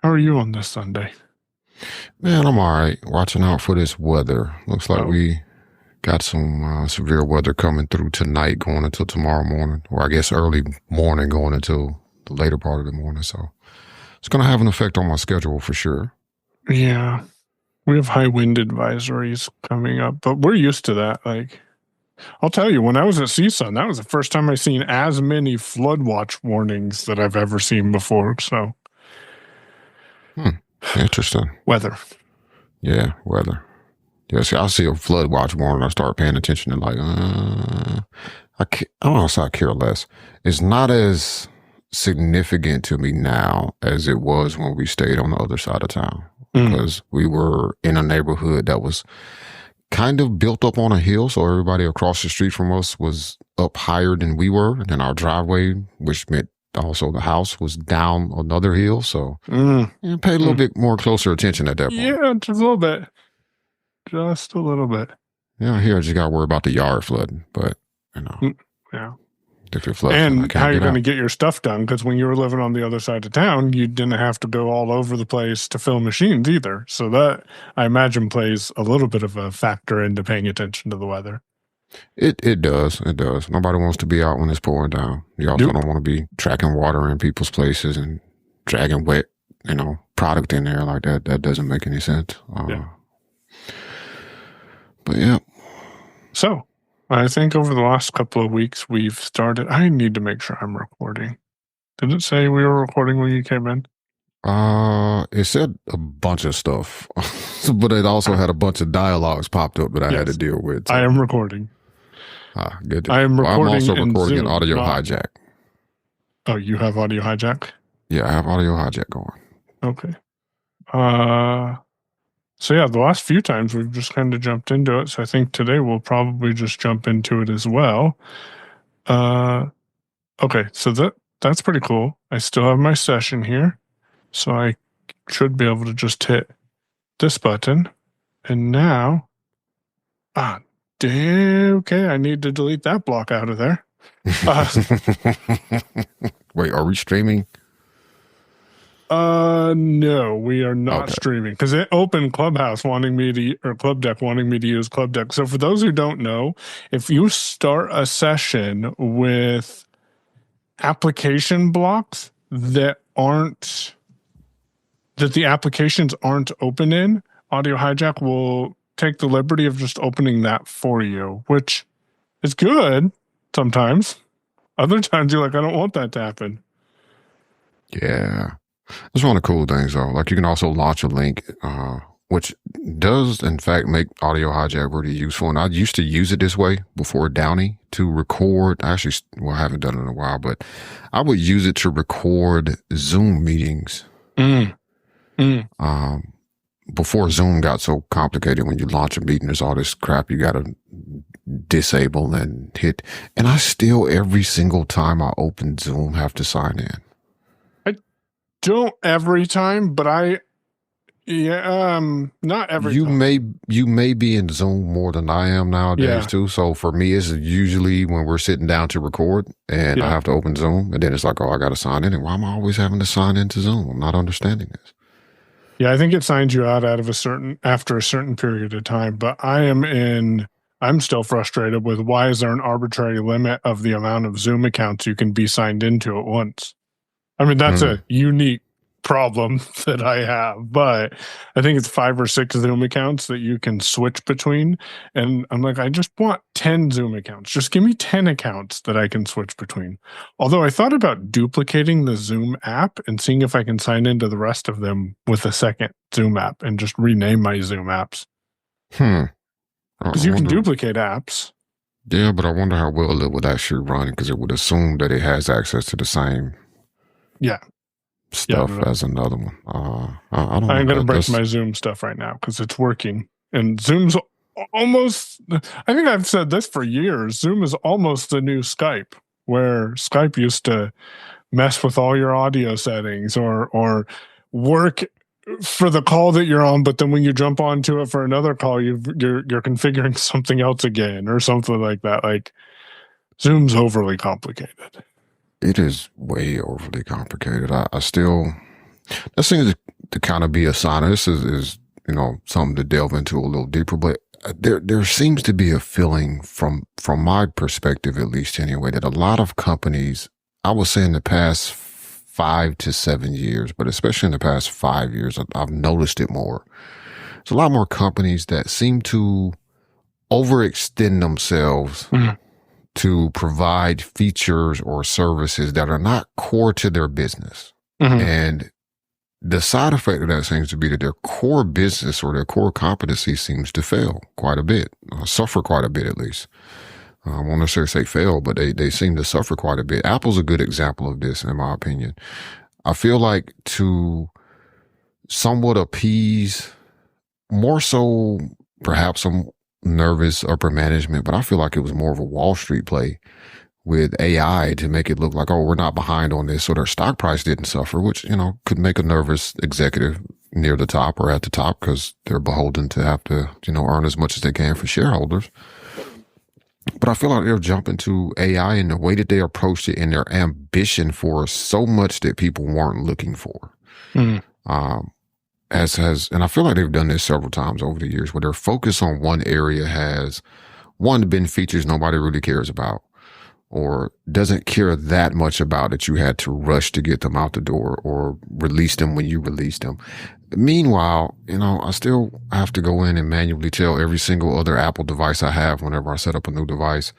How are you on this Sunday? Man, I'm all right. Watching out for this weather. Looks like Oh, we got some severe weather coming through tonight, going until tomorrow morning, or I guess early morning, going until the later part of the morning. So it's going to have an effect on my schedule for sure. yeah. We have high wind advisories coming up, but we're used to that. Like, I'll tell you, when I was at CSUN, that was the first time I seen as many flood watch warnings that I've ever seen before. So, Interesting. weather. Yeah, weather. Yeah, see, I see a flood watch warning. I start paying attention and like, I don't know, so I care less. It's not as significant to me now as it was when we stayed on the other side of town because we were in a neighborhood that was kind of built up on a hill. So everybody across the street from us was up higher than we were. And then our driveway, which meant also the house, was down another hill. So paid a little bit more closer attention at that point. Yeah, just a little bit. Just a little bit. Yeah, here I just got to worry about the yard flooding. But, Yeah. if it floods, And how you're going to get your stuff done, because when you were living on the other side of town, you didn't have to go all over the place to fill machines either. So that, I imagine, plays a little bit of a factor into paying attention to the weather. It does. It does. Nobody wants to be out when it's pouring down. You also don't want to be tracking water in people's places and dragging wet, product in there like that. That doesn't make any sense. But yeah. So I think over the last couple of weeks, we've started. I need to make sure I'm recording. Did it say we were recording when you came in? It said a bunch of stuff, but it also had a bunch of dialogues popped up that I had to deal with. So. I am recording. Good. I am recording. I'm also recording Zoom, an audio hijack. Oh, you have audio hijack? Yeah, I have audio hijack going. Okay. So yeah, the last few times we've just kind of jumped into it. So I think today we'll probably just jump into it as well. Okay, so that's pretty cool. I still have my session here. So I should be able to just hit this button. And now, okay, I need to delete that block out of there. Wait, are we streaming? No, we are not streaming because it opened Clubhouse wanting me to, or Club Deck wanting me to use Club Deck. So for those who don't know, if you start a session with application blocks that the applications aren't open in, Audio Hijack will take the liberty of just opening that for you, which is good sometimes. Other times you're like, I don't want that to happen. Yeah. That's one of the cool things, though. Like, you can also launch a link, which does, in fact, make Audio Hijack really useful. And I used to use it this way before Downey to record. Actually, well, I haven't done it in a while, but I would use it to record Zoom meetings. Before Zoom got so complicated, when you launch a meeting, there's all this crap you got to disable and hit. And I still, every single time I open Zoom, have to sign in. Don't every time, but not every time. You may be in Zoom more than I am nowadays too. So for me, it's usually when we're sitting down to record and I have to open Zoom, and then it's like, oh, I got to sign in. And why am I always having to sign into Zoom? I'm not understanding this. Yeah, I think it signs you out after a certain period of time. But I'm still frustrated with why is there an arbitrary limit of the amount of Zoom accounts you can be signed into at once? I mean, that's a unique problem that I have, but I think it's 5 or 6 Zoom accounts that you can switch between. And I'm like, I just want 10 Zoom accounts. Just give me 10 accounts that I can switch between. Although I thought about duplicating the Zoom app and seeing if I can sign into the rest of them with a second Zoom app and just rename my Zoom apps. Because you can duplicate apps. Yeah, but I wonder how well it would actually run, because it would assume that it has access to the same stuff as another one. I don't know. I'm going to break my Zoom stuff right now because it's working. And Zoom's almost, I think I've said this for years, Zoom is almost the new Skype, where Skype used to mess with all your audio settings or work for the call that you're on, but then when you jump onto it for another call, you're configuring something else again or something like that. Like, Zoom's overly complicated. It is way overly complicated. I still, that seems to to kind of be a sign. This is something to delve into a little deeper, but there seems to be a feeling from my perspective, at least anyway, that a lot of companies, I would say in the past 5 to 7 years, but especially in the past 5 years, I've noticed it more. There's a lot more companies that seem to overextend themselves to provide features or services that are not core to their business. And the side effect of that seems to be that their core business or their core competency seems to fail quite a bit, suffer quite a bit at least. I won't necessarily say fail, but they seem to suffer quite a bit. Apple's a good example of this, in my opinion. I feel like to somewhat appease, more so perhaps some nervous upper management, but I feel like it was more of a Wall Street play with AI to make it look like, oh, we're not behind on this. So their stock price didn't suffer, which, could make a nervous executive near the top or at the top because they're beholden to have to, earn as much as they can for shareholders. But I feel like they're jumping to AI in the way that they approached it and their ambition for so much that people weren't looking for. And I feel like they've done this several times over the years where their focus on one area has, one, been features nobody really cares about or doesn't care that much about that you had to rush to get them out the door or release them when you released them. Meanwhile, I still have to go in and manually tell every single other Apple device I have whenever I set up a new device,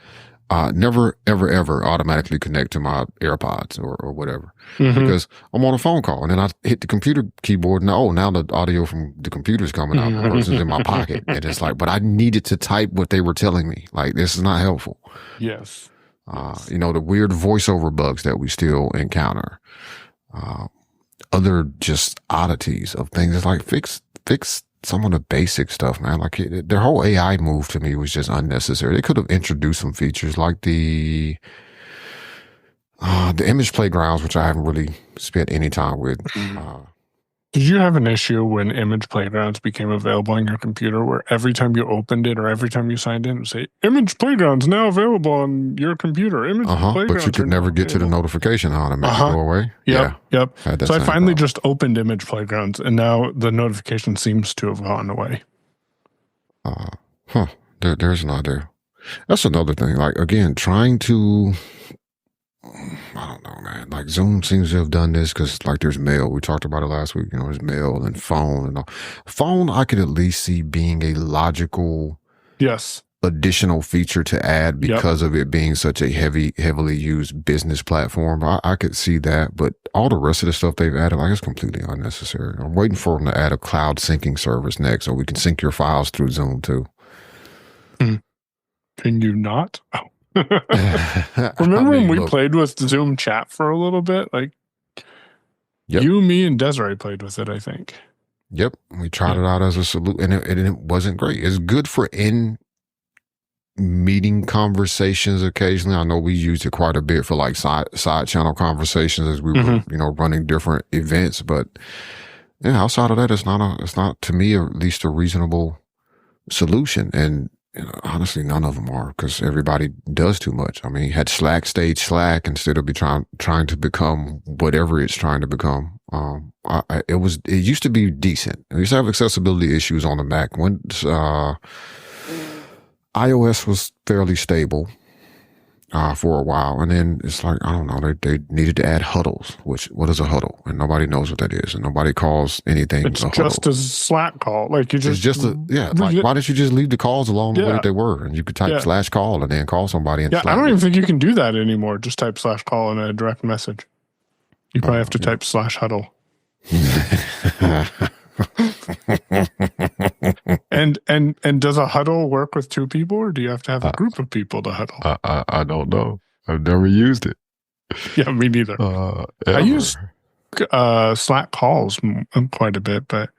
never, ever, ever automatically connect to my AirPods or whatever, because I'm on a phone call and then I hit the computer keyboard and now the audio from the computer's coming out, the person's in my pocket. And it's like, but I needed to type what they were telling me. Like, this is not helpful. Yes. The weird voiceover bugs that we still encounter, other just oddities of things. It's like fix some of the basic stuff, man. Like their whole AI move to me was just unnecessary. They could have introduced some features like the image playgrounds, which I haven't really spent any time with. Did you have an issue when image playgrounds became available on your computer where every time you opened it or every time you signed in, it would say, image playgrounds now available on your computer? Image playgrounds. But you could never get to the notification on it, make it go away. Yep. So I finally problem. just opened image playgrounds and now the notification seems to have gone away. There's an idea. That's another thing. Like, again, trying to, I don't know, man. Like Zoom seems to have done this because like there's mail. We talked about it last week. There's mail and phone and all. Phone, I could at least see being a logical additional feature to add because of it being such a heavily used business platform. I could see that, but all the rest of the stuff they've added, like, it's completely unnecessary. I'm waiting for them to add a cloud syncing service next so we can sync your files through Zoom too. Can you not? Remember when we played with Zoom chat for a little bit? Like you, me, and Desiree played with it, I think. Yep. We tried it out as a solution and it wasn't great. It's good for meeting conversations occasionally. I know we used it quite a bit for like side channel conversations as we were, running different events, but outside of that, it's not to me, at least a reasonable solution. And honestly, none of them are because everybody does too much. I mean, had Slack stayed Slack instead of trying to become whatever it's trying to become. It used to be decent. We used to have accessibility issues on the Mac when iOS was fairly stable for a while, and then it's like, I don't know, they needed to add huddles. What is a huddle? And nobody knows what that is, and nobody calls anything it's a huddle. Just a Slack call. Like you just, it's just like, why didn't you just leave the calls alone the way that they were, and you could type /call and then call somebody in Slack. I don't even think you can do that anymore. Just type /call in a direct message. You probably have to type /huddle. And does a huddle work with two people, or do you have to have a group of people to huddle? I don't know. I've never used it. Yeah, me neither. I use Slack calls quite a bit, but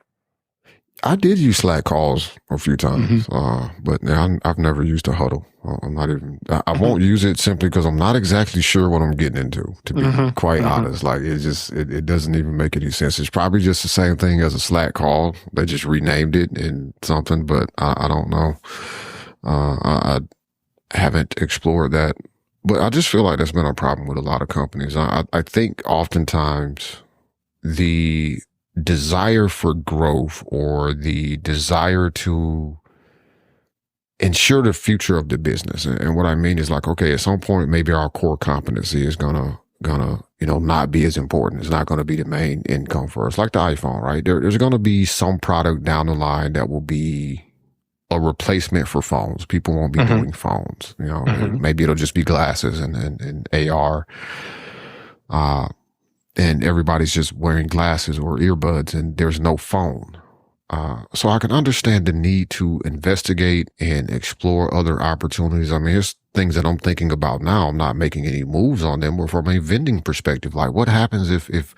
I did use Slack calls a few times, but I've never used a huddle. I'm not even. I won't use it simply because I'm not exactly sure what I'm getting into. To be quite honest, like it doesn't even make any sense. It's probably just the same thing as a Slack call. They just renamed it and something, but I don't know. I haven't explored that, but I just feel like that's been a problem with a lot of companies. I think oftentimes the desire for growth or the desire to ensure the future of the business. And what I mean is like, okay, at some point, maybe our core competency is gonna, not be as important. It's not going to be the main income for us. Like the iPhone, right? There's going to be some product down the line that will be a replacement for phones. People won't be doing phones, maybe it'll just be glasses and AR. And everybody's just wearing glasses or earbuds and there's no phone. So I can understand the need to investigate and explore other opportunities. I mean, here's things that I'm thinking about now. I'm not making any moves on them, but from a vending perspective, like what happens if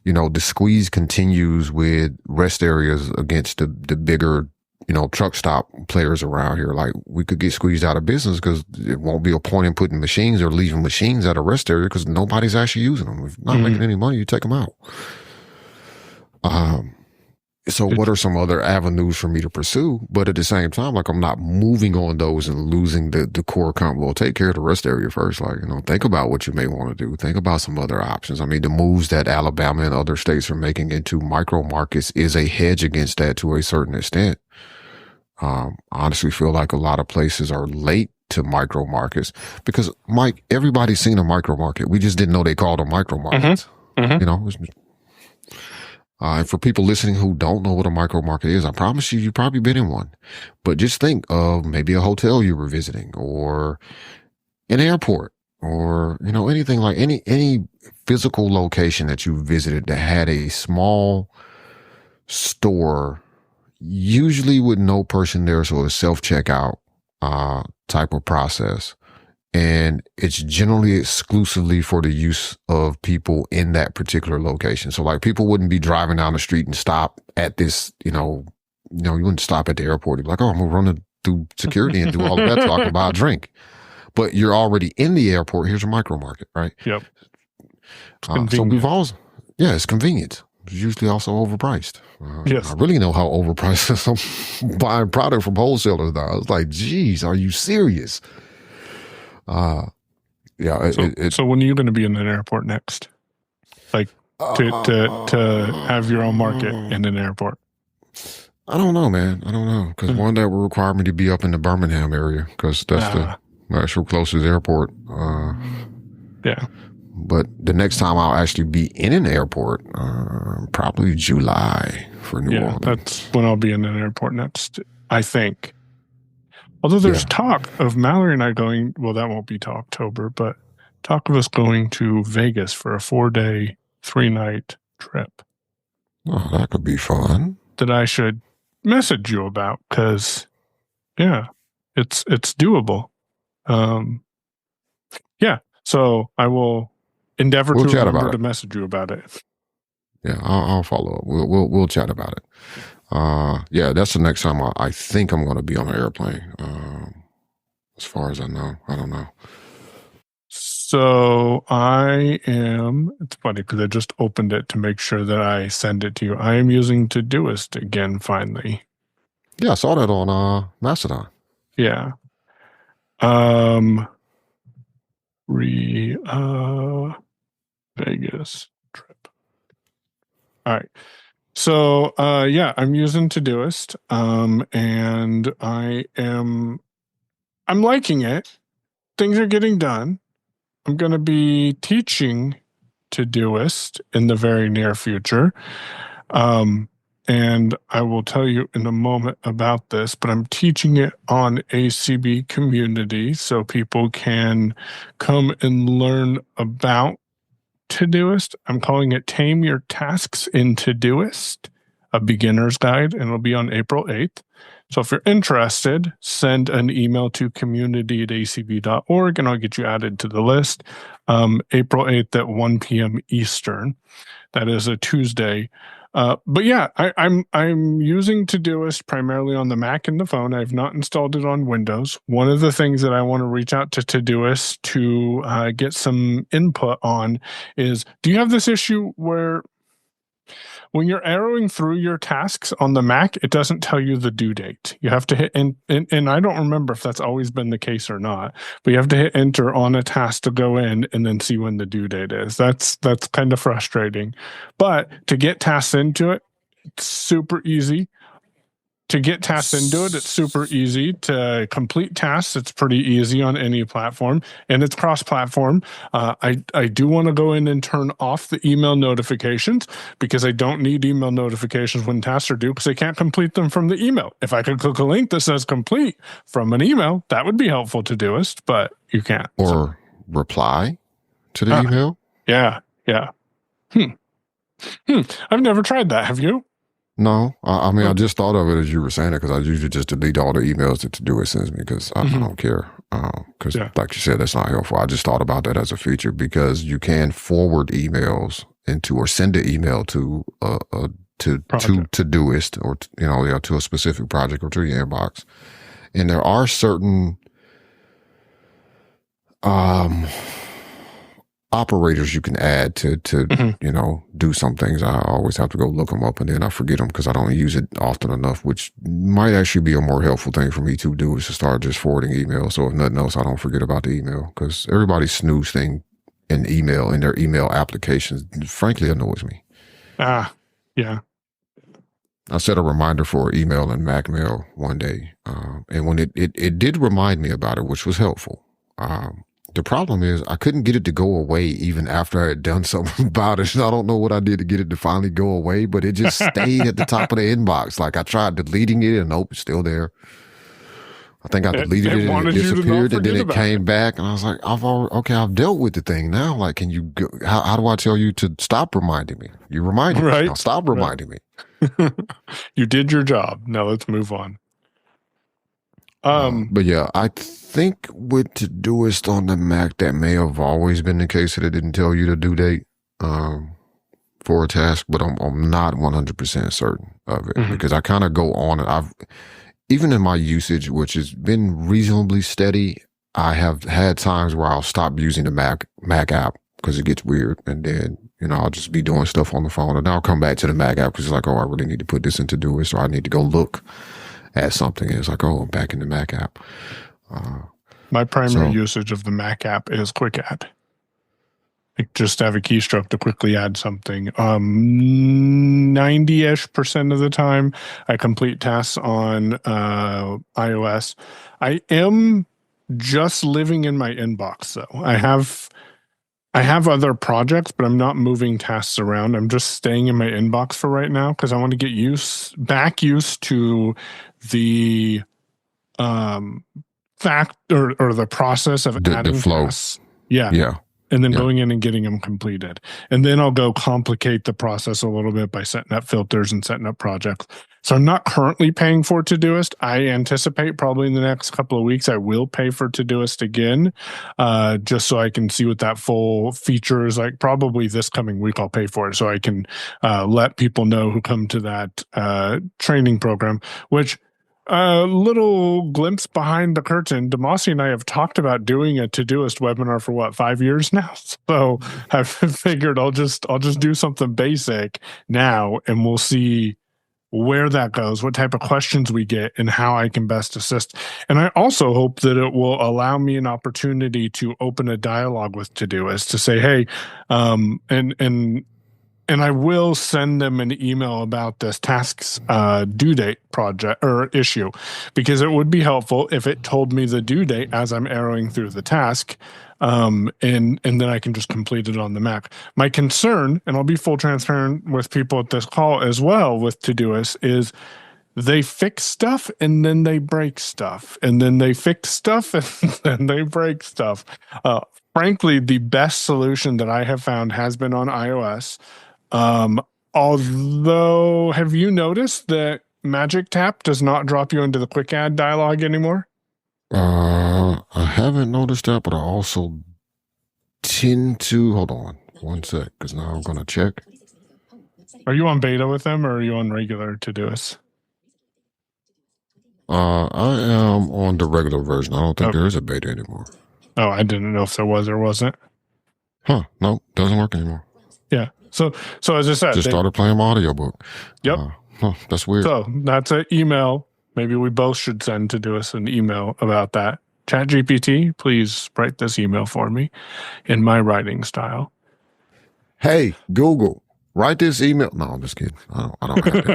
the squeeze continues with rest areas against the bigger, truck stop players around here? Like we could get squeezed out of business because it won't be a point in putting machines or leaving machines at a rest area because nobody's actually using them. If you're not making any money, you take them out. So what are some other avenues for me to pursue? But at the same time, like I'm not moving on those and losing the core comp. Well, take care of the rest area first. Like, think about what you may want to do. Think about some other options. I mean, the moves that Alabama and other states are making into micro markets is a hedge against that to a certain extent. I honestly feel like a lot of places are late to micro markets because, Mike, everybody's seen a micro market. We just didn't know they called them micro markets. And for people listening who don't know what a micro market is, I promise you've probably been in one. But just think of maybe a hotel you were visiting or an airport or, anything like any physical location that you visited that had a small store, usually with no person there. So a self-checkout type of process. And it's generally exclusively for the use of people in that particular location. So like people wouldn't be driving down the street and stop at this, you wouldn't stop at the airport. You'd be like, oh, I'm going to run through security and do all of that so I can buy a drink. But you're already in the airport. Here's a micro market, right? Yep. So we've always, it's convenient. It's usually also overpriced. Yes. I really know how overpriced I'm buying product from wholesalers now. It's like, geez, are you serious? So when are you going to be in an airport next? Like to have your own market in an airport? I don't know, man. I don't know. Because one that will require me to be up in the Birmingham area because that's the actual closest airport. Yeah. But the next time I'll actually be in an airport, probably July for New Orleans. That's when I'll be in an airport next, I think. Although there's talk of Mallory and I going, well, that won't be till October, but talk of us going to Vegas for a 4-day, 3-night trip. Oh, that could be fun. That I should message you about because, it's doable. So I will endeavor to remember to message you about it. Yeah, I'll follow up. We'll chat about it. That's the next time I think I'm going to be on an airplane. As far as I know, I don't know. So it's funny because I just opened it to make sure that I send it to you. I am using Todoist again, finally. Yeah, I saw that on Mastodon. Yeah. Vegas trip. All right. So, I'm using Todoist, and I'm liking it. Things are getting done. I'm going to be teaching Todoist in the very near future. And I will tell you in a moment about this, but I'm teaching it on ACB Community so people can come and learn about Todoist. I'm calling it Tame Your Tasks in Todoist, a beginner's guide, and it'll be on April 8th. So if you're interested, send an email to community@acb.org and I'll get you added to the list. April 8th at 1 p.m. Eastern. That is a Tuesday. I'm using Todoist primarily on the Mac and the phone. I've not installed it on Windows. One of the things that I want to reach out to Todoist to get some input on is, do you have this issue where When you're arrowing through your tasks on the Mac, it doesn't tell you the due date. You have to hit, and I don't remember if that's always been the case or not, but you have to hit enter on a task to go in and then see when the due date is. That's kind of frustrating. But to get tasks into it, it's super easy. It's super easy. To complete tasks, it's pretty easy on any platform, and it's cross-platform. I do want to go in and turn off the email notifications because I don't need email notifications when tasks are due because I can't complete them from the email. If I could click a link that says complete from an email, that would be helpful to Todoist, but you can't. Or reply to the email? Yeah. I've never tried that. Have you? No, I mean, I just thought of it as you were saying it because I usually just delete all the emails that Todoist sends me because I don't care. Because, like you said, that's not helpful. I just thought about that as a feature because you can forward emails into or send an email to Todoist or to a specific project or to your inbox, and there are certain operators you can add to do some things. I always have to go look them up and then I forget them because I don't use it often enough, which might actually be a more helpful thing for me to do is to start just forwarding emails. So if nothing else, I don't forget about the email because everybody's snooze thing in their email applications, frankly, annoys me. Yeah. I set a reminder for email and Mac Mail one day. And when it did remind me about it, which was helpful. The problem is I couldn't get it to go away even after I had done something about it. I don't know what I did to get it to finally go away, but it just stayed at the top of the inbox. Like I tried deleting it and nope, it's still there. I think I deleted it and it disappeared and then it came back and I was like, I've dealt with the thing now. Like, can you go, how do I tell you to stop reminding me? You reminded me. Now stop reminding me. You did your job. Now let's move on. But yeah, I think with Todoist on the Mac, that may have always been the case that it didn't tell you the due date for a task, but I'm not 100% certain of it because I kind of go on it. Even in my usage, which has been reasonably steady, I have had times where I'll stop using the Mac app because it gets weird, and then I'll just be doing stuff on the phone, and I'll come back to the Mac app because it's like, oh, I really need to put this into Todoist, or I need to go look at something. And it's like, oh, I'm back in the Mac app. My primary usage of the Mac app is Quick Add. I just have a keystroke to quickly add something. 90-ish% of the time, I complete tasks on iOS. I am just living in my inbox, though. I have other projects, but I'm not moving tasks around. I'm just staying in my inbox for right now because I want to get back used to the fact or the process of adding the flow. tasks. Yeah. And then going in and getting them completed. And then I'll go complicate the process a little bit by setting up filters and setting up projects. So I'm not currently paying for Todoist. I anticipate probably in the next couple of weeks, I will pay for Todoist again, just so I can see what that full feature is like. Probably this coming week, I'll pay for it so I can let people know who come to that training program, which little glimpse behind the curtain. Damashe and I have talked about doing a Todoist webinar for 5 years now. So I've figured I'll just do something basic now, and we'll see where that goes, what type of questions we get, and how I can best assist. And I also hope that it will allow me an opportunity to open a dialogue with Todoist to say, hey, and I will send them an email about this task's due date project or issue, because it would be helpful if it told me the due date as I'm arrowing through the task, and then I can just complete it on the Mac. My concern, and I'll be full transparent with people at this call as well with Todoist, is they fix stuff and then they break stuff, and then they fix stuff and then they break stuff. Frankly, the best solution that I have found has been on iOS. Although, have you noticed that Magic Tap does not drop you into the quick add dialog anymore? I haven't noticed that, but I also tend to, hold on one sec, because now I'm going to check. Are you on beta with them, or are you on regular Todoist? I am on the regular version. I don't think there is a beta anymore. Oh, I didn't know if there was or wasn't. No, doesn't work anymore. Yeah. So as I said, Just started playing my audiobook. Yep. That's weird. So that's an email. Maybe we both should send to do us an email about that. ChatGPT, please write this email for me in my writing style. Hey, Google, write this email. No, I'm just kidding. I don't have that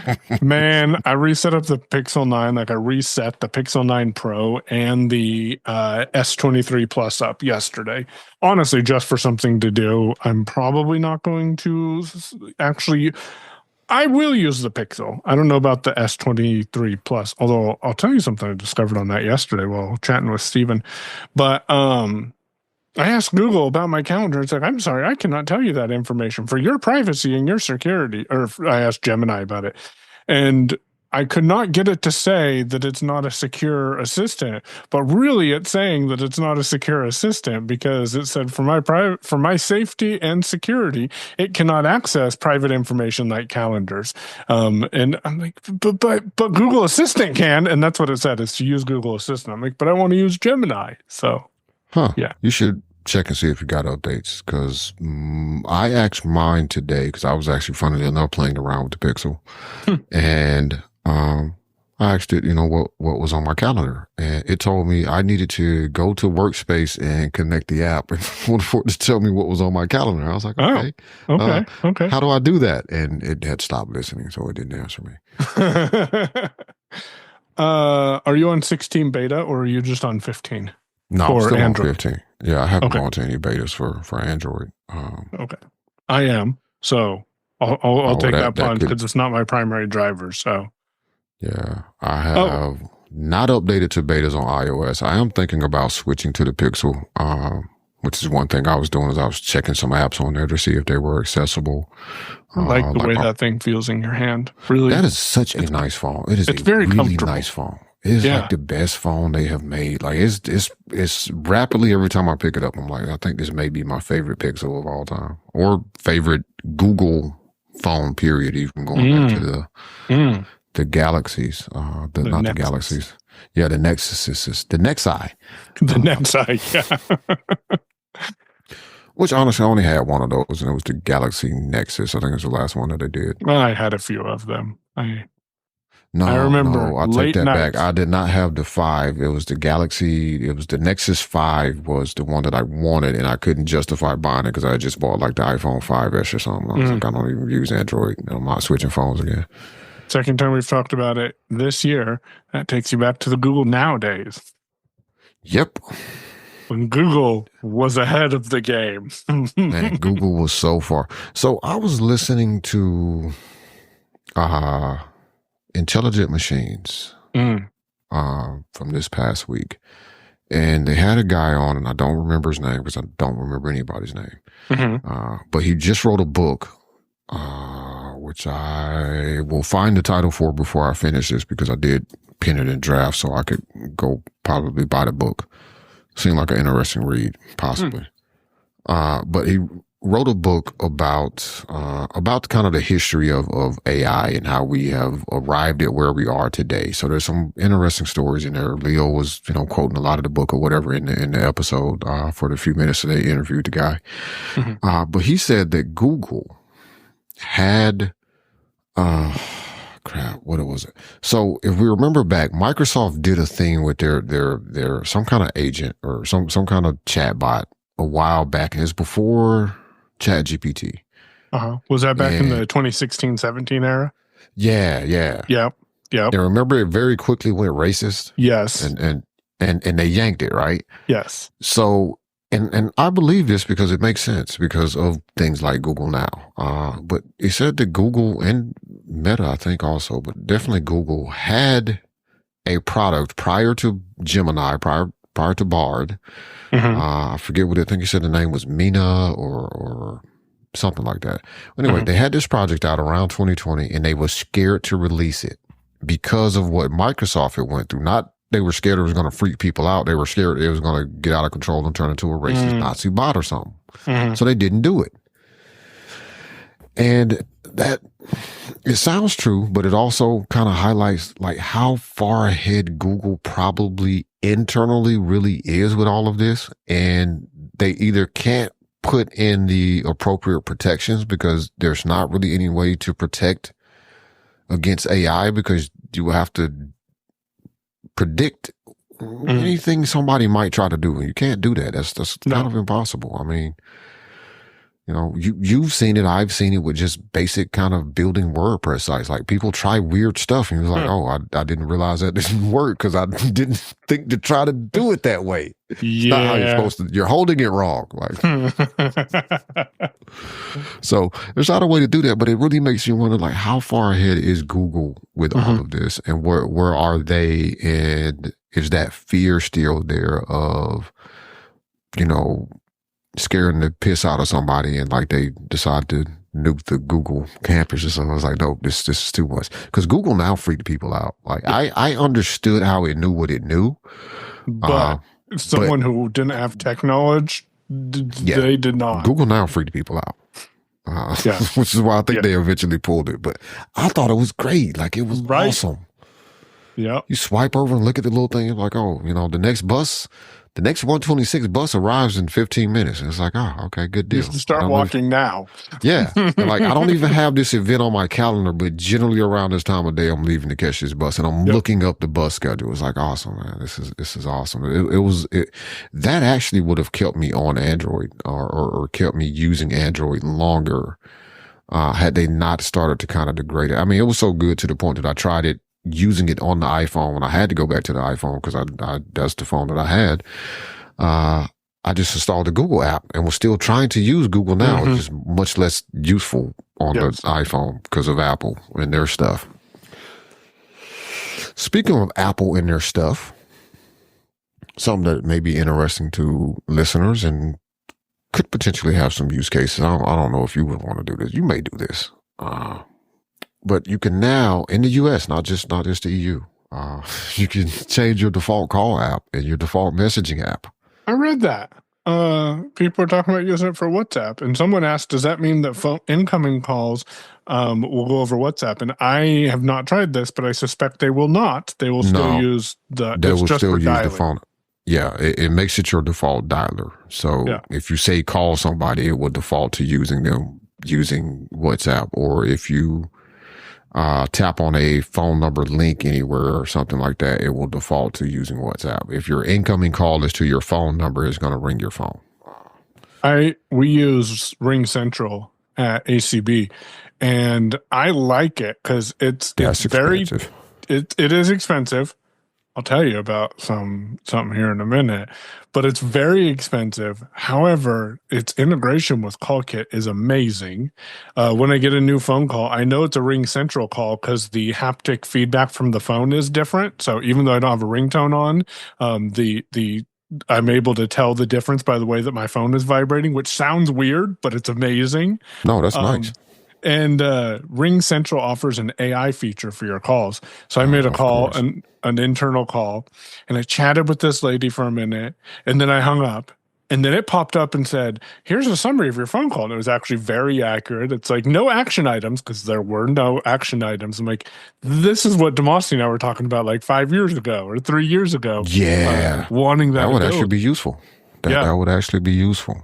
in here. Man, I reset up the Pixel 9. Like I reset the Pixel 9 Pro and the S23 Plus up yesterday. Honestly, just for something to do. I'm probably not going to actually... I will use the Pixel. I don't know about the S23 Plus, although I'll tell you something I discovered on that yesterday while chatting with Steven. But I asked Google about my calendar. It's like, I'm sorry, I cannot tell you that information for your privacy and your security. Or I asked Gemini about it. And I could not get it to say that it's not a secure assistant, but really it's saying that it's not a secure assistant because it said for my safety and security, it cannot access private information like calendars. And I'm like, but Google Assistant can, and that's what it said, is to use Google Assistant. I'm like, but I want to use Gemini. So, yeah, you should check and see if you got updates because I asked mine today because I was actually, funnily enough, playing around with the Pixel, and I asked it, what was on my calendar, and it told me I needed to go to Workspace and connect the app in order for it to tell me what was on my calendar. I was like, okay, okay. How do I do that? And it had stopped listening, so it didn't answer me. Are you on 16 beta or are you just on 15? No, I'm still Android? On 15. Yeah, I haven't gone to any betas for Android. Okay, I am. So I'll take that plunge because it's not my primary driver. So. Yeah, I have not updated to betas on iOS. I am thinking about switching to the Pixel, which is one thing I was doing is I was checking some apps on there to see if they were accessible. I like the way that thing feels in your hand. Really, that is such a nice phone. It's a very really nice phone. It's like the best phone they have made. Like it's rapidly every time I pick it up, I'm like, I think this may be my favorite Pixel of all time, or favorite Google phone. Period. Even going back to the Galaxies, not Nexus. The Galaxies. Yeah, the Nexus is the Nexi. The Nexi, yeah. Which honestly, I only had one of those, and it was the Galaxy Nexus. I think it was the last one that they did. I had a few of them. I remember. I take that back. I did not have the 5. It was the Galaxy. It was the Nexus 5 was the one that I wanted, and I couldn't justify buying it because I had just bought like the iPhone 5S or something. I was like, I don't even use Android. I'm not switching phones again. Second time we've talked about it this year. That takes you back to the Google Now days. Yep. When Google was ahead of the game. Man, Google was so far. So I was listening to Intelligent Machines from this past week. And they had a guy on, and I don't remember his name because I don't remember anybody's name. But he just wrote a book, which I will find the title for before I finish this because I did pin it in draft so I could go probably buy the book. Seemed like an interesting read, possibly. But he wrote a book about kind of the history of AI and how we have arrived at where we are today. So there's some interesting stories in there. Leo was, quoting a lot of the book or whatever in the episode for the few minutes that they interviewed the guy. But he said that Google had what was it? So if we remember back, Microsoft did a thing with their some kind of agent or some kind of chat bot a while back, and it's before ChatGPT. Was that back in the 2016-17 era? Yeah. Yep. And remember it very quickly went racist? Yes. And they yanked it, right? Yes. So and I believe this because it makes sense because of things like Google Now. But he said that Google and Meta, I think also, but definitely Google had a product prior to Gemini, prior to Bard. I forget what I think he said the name was Mina or something like that. Anyway, they had this project out around 2020 and they were scared to release it because of what Microsoft had went through. Not they were scared it was going to freak people out. They were scared it was going to get out of control and turn into a racist Nazi bot or something. So they didn't do it. And that, it sounds true, but it also kind of highlights like how far ahead Google probably internally really is with all of this. And they either can't put in the appropriate protections, because there's not really any way to protect against AI, because you will have to predict anything somebody might try to do. You can't do that. That's kind of impossible. I mean, you know, you've seen it. I've seen it with just basic kind of building WordPress sites. Like, people try weird stuff and you're like, oh, I didn't realize that didn't work because I didn't think to try to do it that way. It's not how you're supposed to. You're holding it wrong. Like, so there's not a way to do that, but it really makes you wonder, like, how far ahead is Google with all of this, and where are they? And is that fear still there of, you know, scaring the piss out of somebody, and like they decide to nuke the Google campus or something? I was like, no, this is too much. Because Google now freaked people out. Like, I understood how it knew what it knew, but someone who didn't have tech knowledge, they did not. Google now freaked people out. Which is why I think they eventually pulled it. But I thought it was great. Like, it was awesome. Yeah. You swipe over and look at the little thing, like, oh, you know, the next 126 bus arrives in 15 minutes. And it's like, oh, okay, good deal. You start walking now. Yeah. And like, I don't even have this event on my calendar, but generally around this time of day, I'm leaving to catch this bus, and I'm looking up the bus schedule. It's like, awesome, man. This is awesome. That actually would have kept me on Android or kept me using Android longer, had they not started to kind of degrade it. I mean, it was so good to the point that I tried it, using it on the iPhone, when I had to go back to the iPhone because that's the phone that I had. I just installed the Google app and was still trying to use Google now, which is much less useful on the iPhone because of Apple and their stuff. Speaking of Apple and their stuff, something that may be interesting to listeners and could potentially have some use cases. I don't know if you would want to do this. You may do this. But you can now, in the US, not just the EU, you can change your default call app and your default messaging app. I read that. People are talking about using it for WhatsApp. And someone asked, does that mean that incoming calls will go over WhatsApp? And I have not tried this, but I suspect they will not. They will still use the phone. Yeah, it makes it your default dialer. So if you say call somebody, it will default to using WhatsApp. Or if you tap on a phone number link anywhere or something like that, it will default to using WhatsApp. If your incoming call is to your phone number, it's going to ring your phone. We use RingCentral at ACB, and I like it because it's very expensive. It is expensive. I'll tell you about something here in a minute, but it's very expensive. However, its integration with CallKit is amazing. When I get a new phone call, I know it's a RingCentral call because the haptic feedback from the phone is different. So even though I don't have a ringtone on, I'm able to tell the difference by the way that my phone is vibrating, which sounds weird, but it's amazing. No, that's nice. And RingCentral offers an AI feature for your calls. So I made a call, an internal call, and I chatted with this lady for a minute, and then I hung up. And then it popped up and said, here's a summary of your phone call. And it was actually very accurate. It's like no action items, because there were no action items. I'm like, this is what Damashe and I were talking about like 5 years ago or 3 years ago. Yeah. Wanting that would actually be useful. That would actually be useful.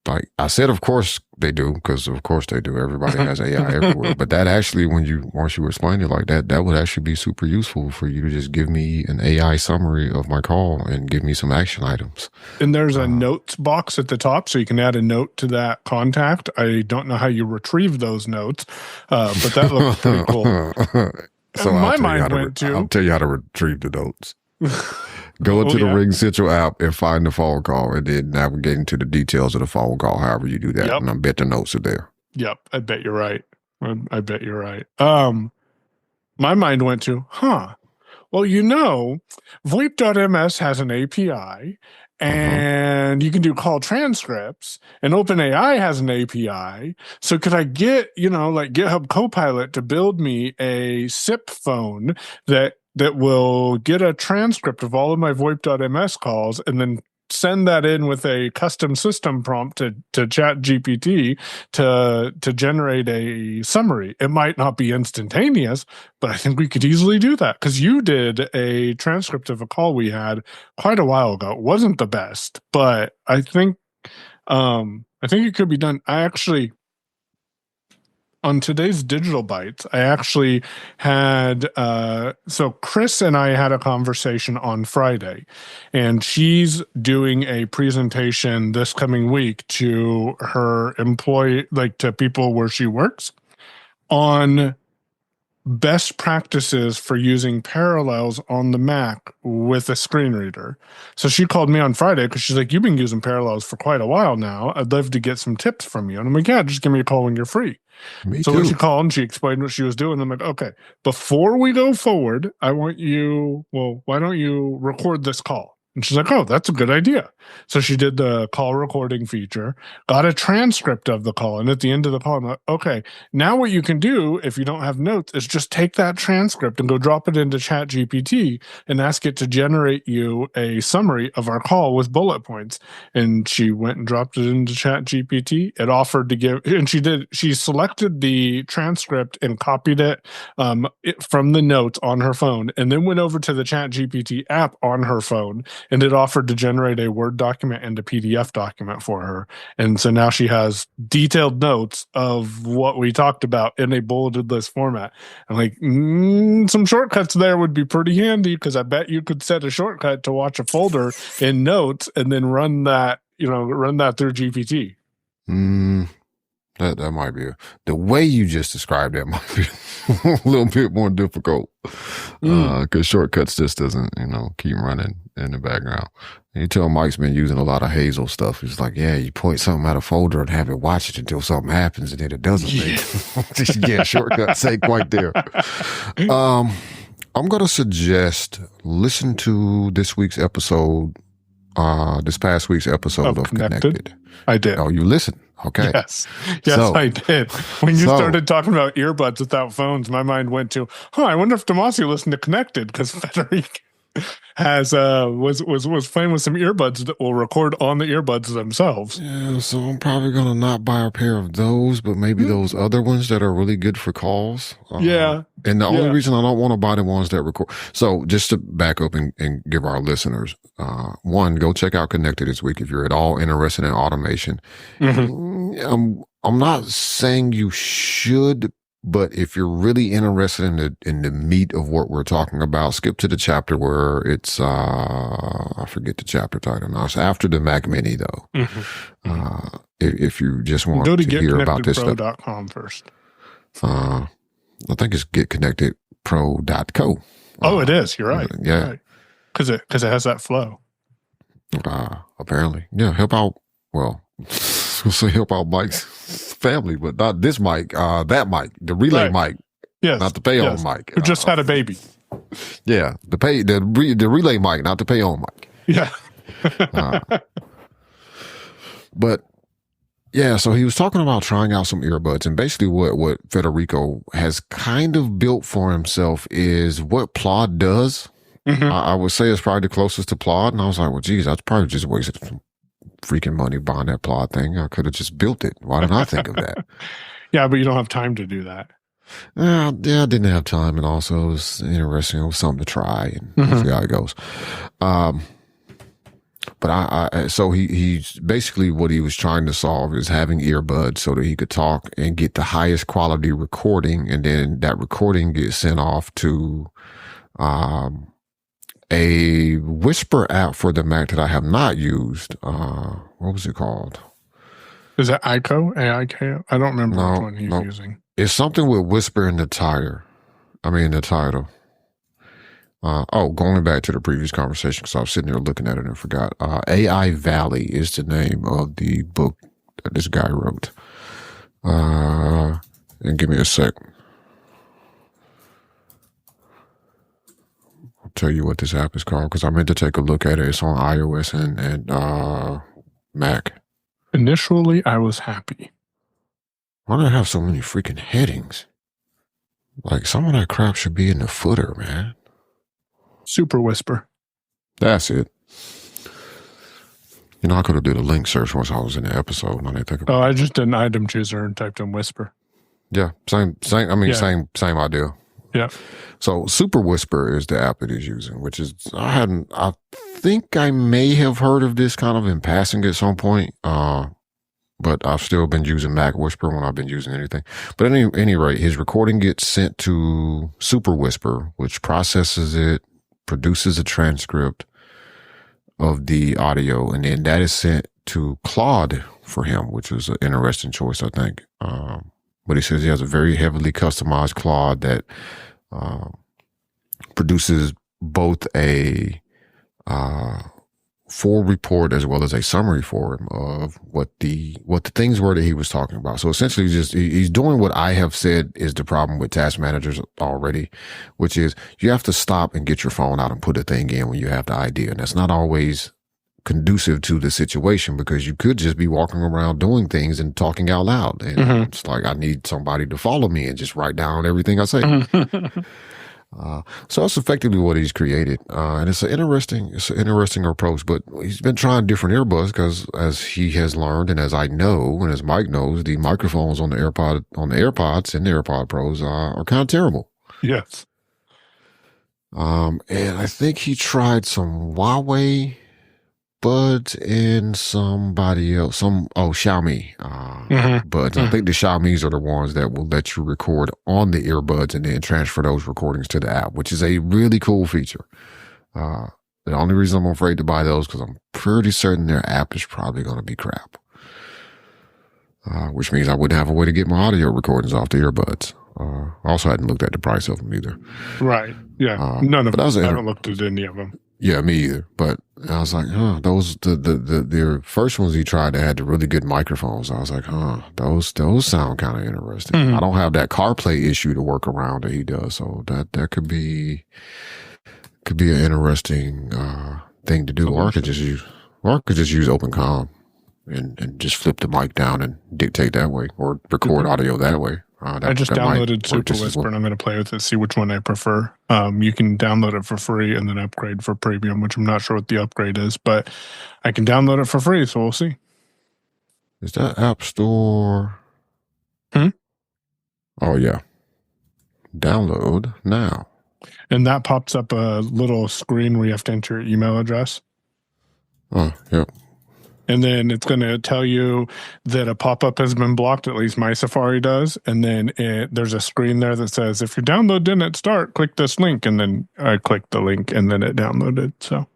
Like I said, of course they do, because of course they do. Everybody has AI everywhere. But that actually, once you explain it like that, that would actually be super useful for you to just give me an AI summary of my call and give me some action items. And there's a notes box at the top, so you can add a note to that contact. I don't know how you retrieve those notes, but that looks pretty cool. So I'll tell you how to retrieve the notes. Go into the RingCentral app and find the phone call, and then navigate into the details of the phone call, however you do that. And I bet the notes are there. Yep, I bet you're right. I bet you're right. My mind went to, well, VoIP.ms has an API, and you can do call transcripts, and OpenAI has an API. So could I get, like GitHub Copilot to build me a SIP phone that will get a transcript of all of my VoIP.ms calls and then send that in with a custom system prompt to Chat GPT to generate a summary? It might not be instantaneous, but I think we could easily do that, because you did a transcript of a call we had quite a while ago. It wasn't the best, but I think I think it could be done. I actually, on today's Digital Bites, I actually had, so Chris and I had a conversation on Friday, and she's doing a presentation this coming week to her employee, like to people where she works, on best practices for using Parallels on the Mac with a screen reader. So she called me on Friday because she's like, you've been using Parallels for quite a while now. I'd love to get some tips from you. And I'm like, yeah, just give me a call when you're free. Me So too. when she called and she explained what she was doing, I'm like, okay, before we go forward, I want you, well, why don't you record this call? And she's like, oh, that's a good idea. So she did the call recording feature, got a transcript of the call. And at the end of the call, I'm like, okay, now what you can do if you don't have notes is just take that transcript and go drop it into ChatGPT and ask it to generate you a summary of our call with bullet points. And she went and dropped it into ChatGPT. It offered to give, and she selected the transcript and copied it, from the notes on her phone, and then went over to the ChatGPT app on her phone, and it offered to generate a Word document and a PDF document for her. And so now she has detailed notes of what we talked about in a bulleted list format. I'm like, some shortcuts there would be pretty handy, because I bet you could set a shortcut to watch a folder in notes and then run that through GPT. That might be the way you just described that might be a little bit more difficult, because shortcuts just doesn't, keep running in the background. And you tell Mike's been using a lot of Hazel stuff. He's like, yeah, you point something out a folder and have it watch it until something happens, and then it doesn't. Yeah, shortcuts ain't quite there. I'm gonna suggest listen to this past week's episode of Connected. I did. Oh, you listened? Okay. Yes, I did. When you started talking about earbuds without phones, my mind went to, I wonder if Damashe listened to Connected, because Federic has was playing with some earbuds that will record on the earbuds themselves. Yeah, so I'm probably gonna not buy a pair of those, but maybe those other ones that are really good for calls. Yeah. And the only reason I don't want to buy the ones that record. So just to back up and give our listeners, one, go check out Connected this week if you're at all interested in automation. I'm not saying you should, but if you're really interested in the meat of what we're talking about, skip to the chapter where it's I forget the chapter title now. It's after the Mac Mini though. If you just want to hear about this stuff, first. I think it's getconnectedpro.co. Oh, it is. You're right. Yeah, because it has that flow. Apparently, yeah. Help out. Well, we'll say help out Mike's family, but not this Mike. That Mike, the relay Mike. Yes, not the pay on Mike, who just had a baby. Yeah, the relay Mike, not the pay on Mike. Yeah. But yeah, so he was talking about trying out some earbuds, and basically what Federico has kind of built for himself is what Plod does. I would say it's probably the closest to Plod, and I was like, well, geez, that's probably just wasted some freaking money buying that Plod thing. I could have just built it. Why didn't I think of that? Yeah, but you don't have time to do that. Yeah, I didn't have time, and also it was interesting. It was something to try, and we'll see how it goes. But so he's basically what he was trying to solve is having earbuds so that he could talk and get the highest quality recording, and then that recording gets sent off to a Whisper app for the Mac that I have not used. What was it called? Is that ICO? AIKO? I don't remember which one he's using. It's something with Whisper in the title. Going back to the previous conversation, because I was sitting there looking at it and forgot. AI Valley is the name of the book that this guy wrote. And give me a sec. I'll tell you what this app is called, because I meant to take a look at it. It's on iOS and Mac. Initially, I was happy. Why do I have so many freaking headings? Like, some of that crap should be in the footer, man. SuperWhisper. That's it. I could have did a link search once I was in the episode, and I didn't think about I just did an item chooser and typed in Whisper. Yeah, same idea. Yeah. So SuperWhisper is the app that he's using, which is I think I may have heard of this kind of in passing at some point. But I've still been using Mac Whisper when I've been using anything. But at any rate, his recording gets sent to SuperWhisper, which processes it, produces a transcript of the audio, and then that is sent to Claude for him, which was an interesting choice, I think. But he says he has a very heavily customized Claude that produces both a full report as well as a summary for him of what the things were that he was talking about. So essentially, he's doing what I have said is the problem with task managers already, which is you have to stop and get your phone out and put a thing in when you have the idea, and that's not always conducive to the situation because you could just be walking around doing things and talking out loud, and it's like I need somebody to follow me and just write down everything I say. So that's effectively what he's created. And it's an interesting approach, but he's been trying different earbuds because as he has learned, and as I know, and as Mike knows, the microphones on the AirPods and the AirPod Pros are kind of terrible. Yes. And I think he tried some Huawei buds and somebody else, Xiaomi. But I think the Xiaomis are the ones that will let you record on the earbuds and then transfer those recordings to the app, which is a really cool feature. The only reason I'm afraid to buy those because I'm pretty certain their app is probably going to be crap. Which means I wouldn't have a way to get my audio recordings off the earbuds. I also hadn't looked at the price of them either. Right. Yeah. None of them. I haven't looked at any of them. Yeah, me either. But I was like, those the first ones he tried that had the really good microphones. I was like, those sound kind of interesting. I don't have that CarPlay issue to work around that he does, so that could be an interesting thing to do. Or I could just use OpenCom and just flip the mic down and dictate that way, or record audio that way. I just downloaded SuperWhisper and I'm going to play with it, see which one I prefer. You can download it for free and then upgrade for premium, which I'm not sure what the upgrade is, but I can download it for free, so we'll see. Is that App Store? Oh, yeah. Download now. And that pops up a little screen where you have to enter your email address. Oh, yep. And then it's going to tell you that a pop-up has been blocked, at least my Safari does. And then there's a screen there that says, if your download didn't start, click this link. And then I clicked the link and then it downloaded. So,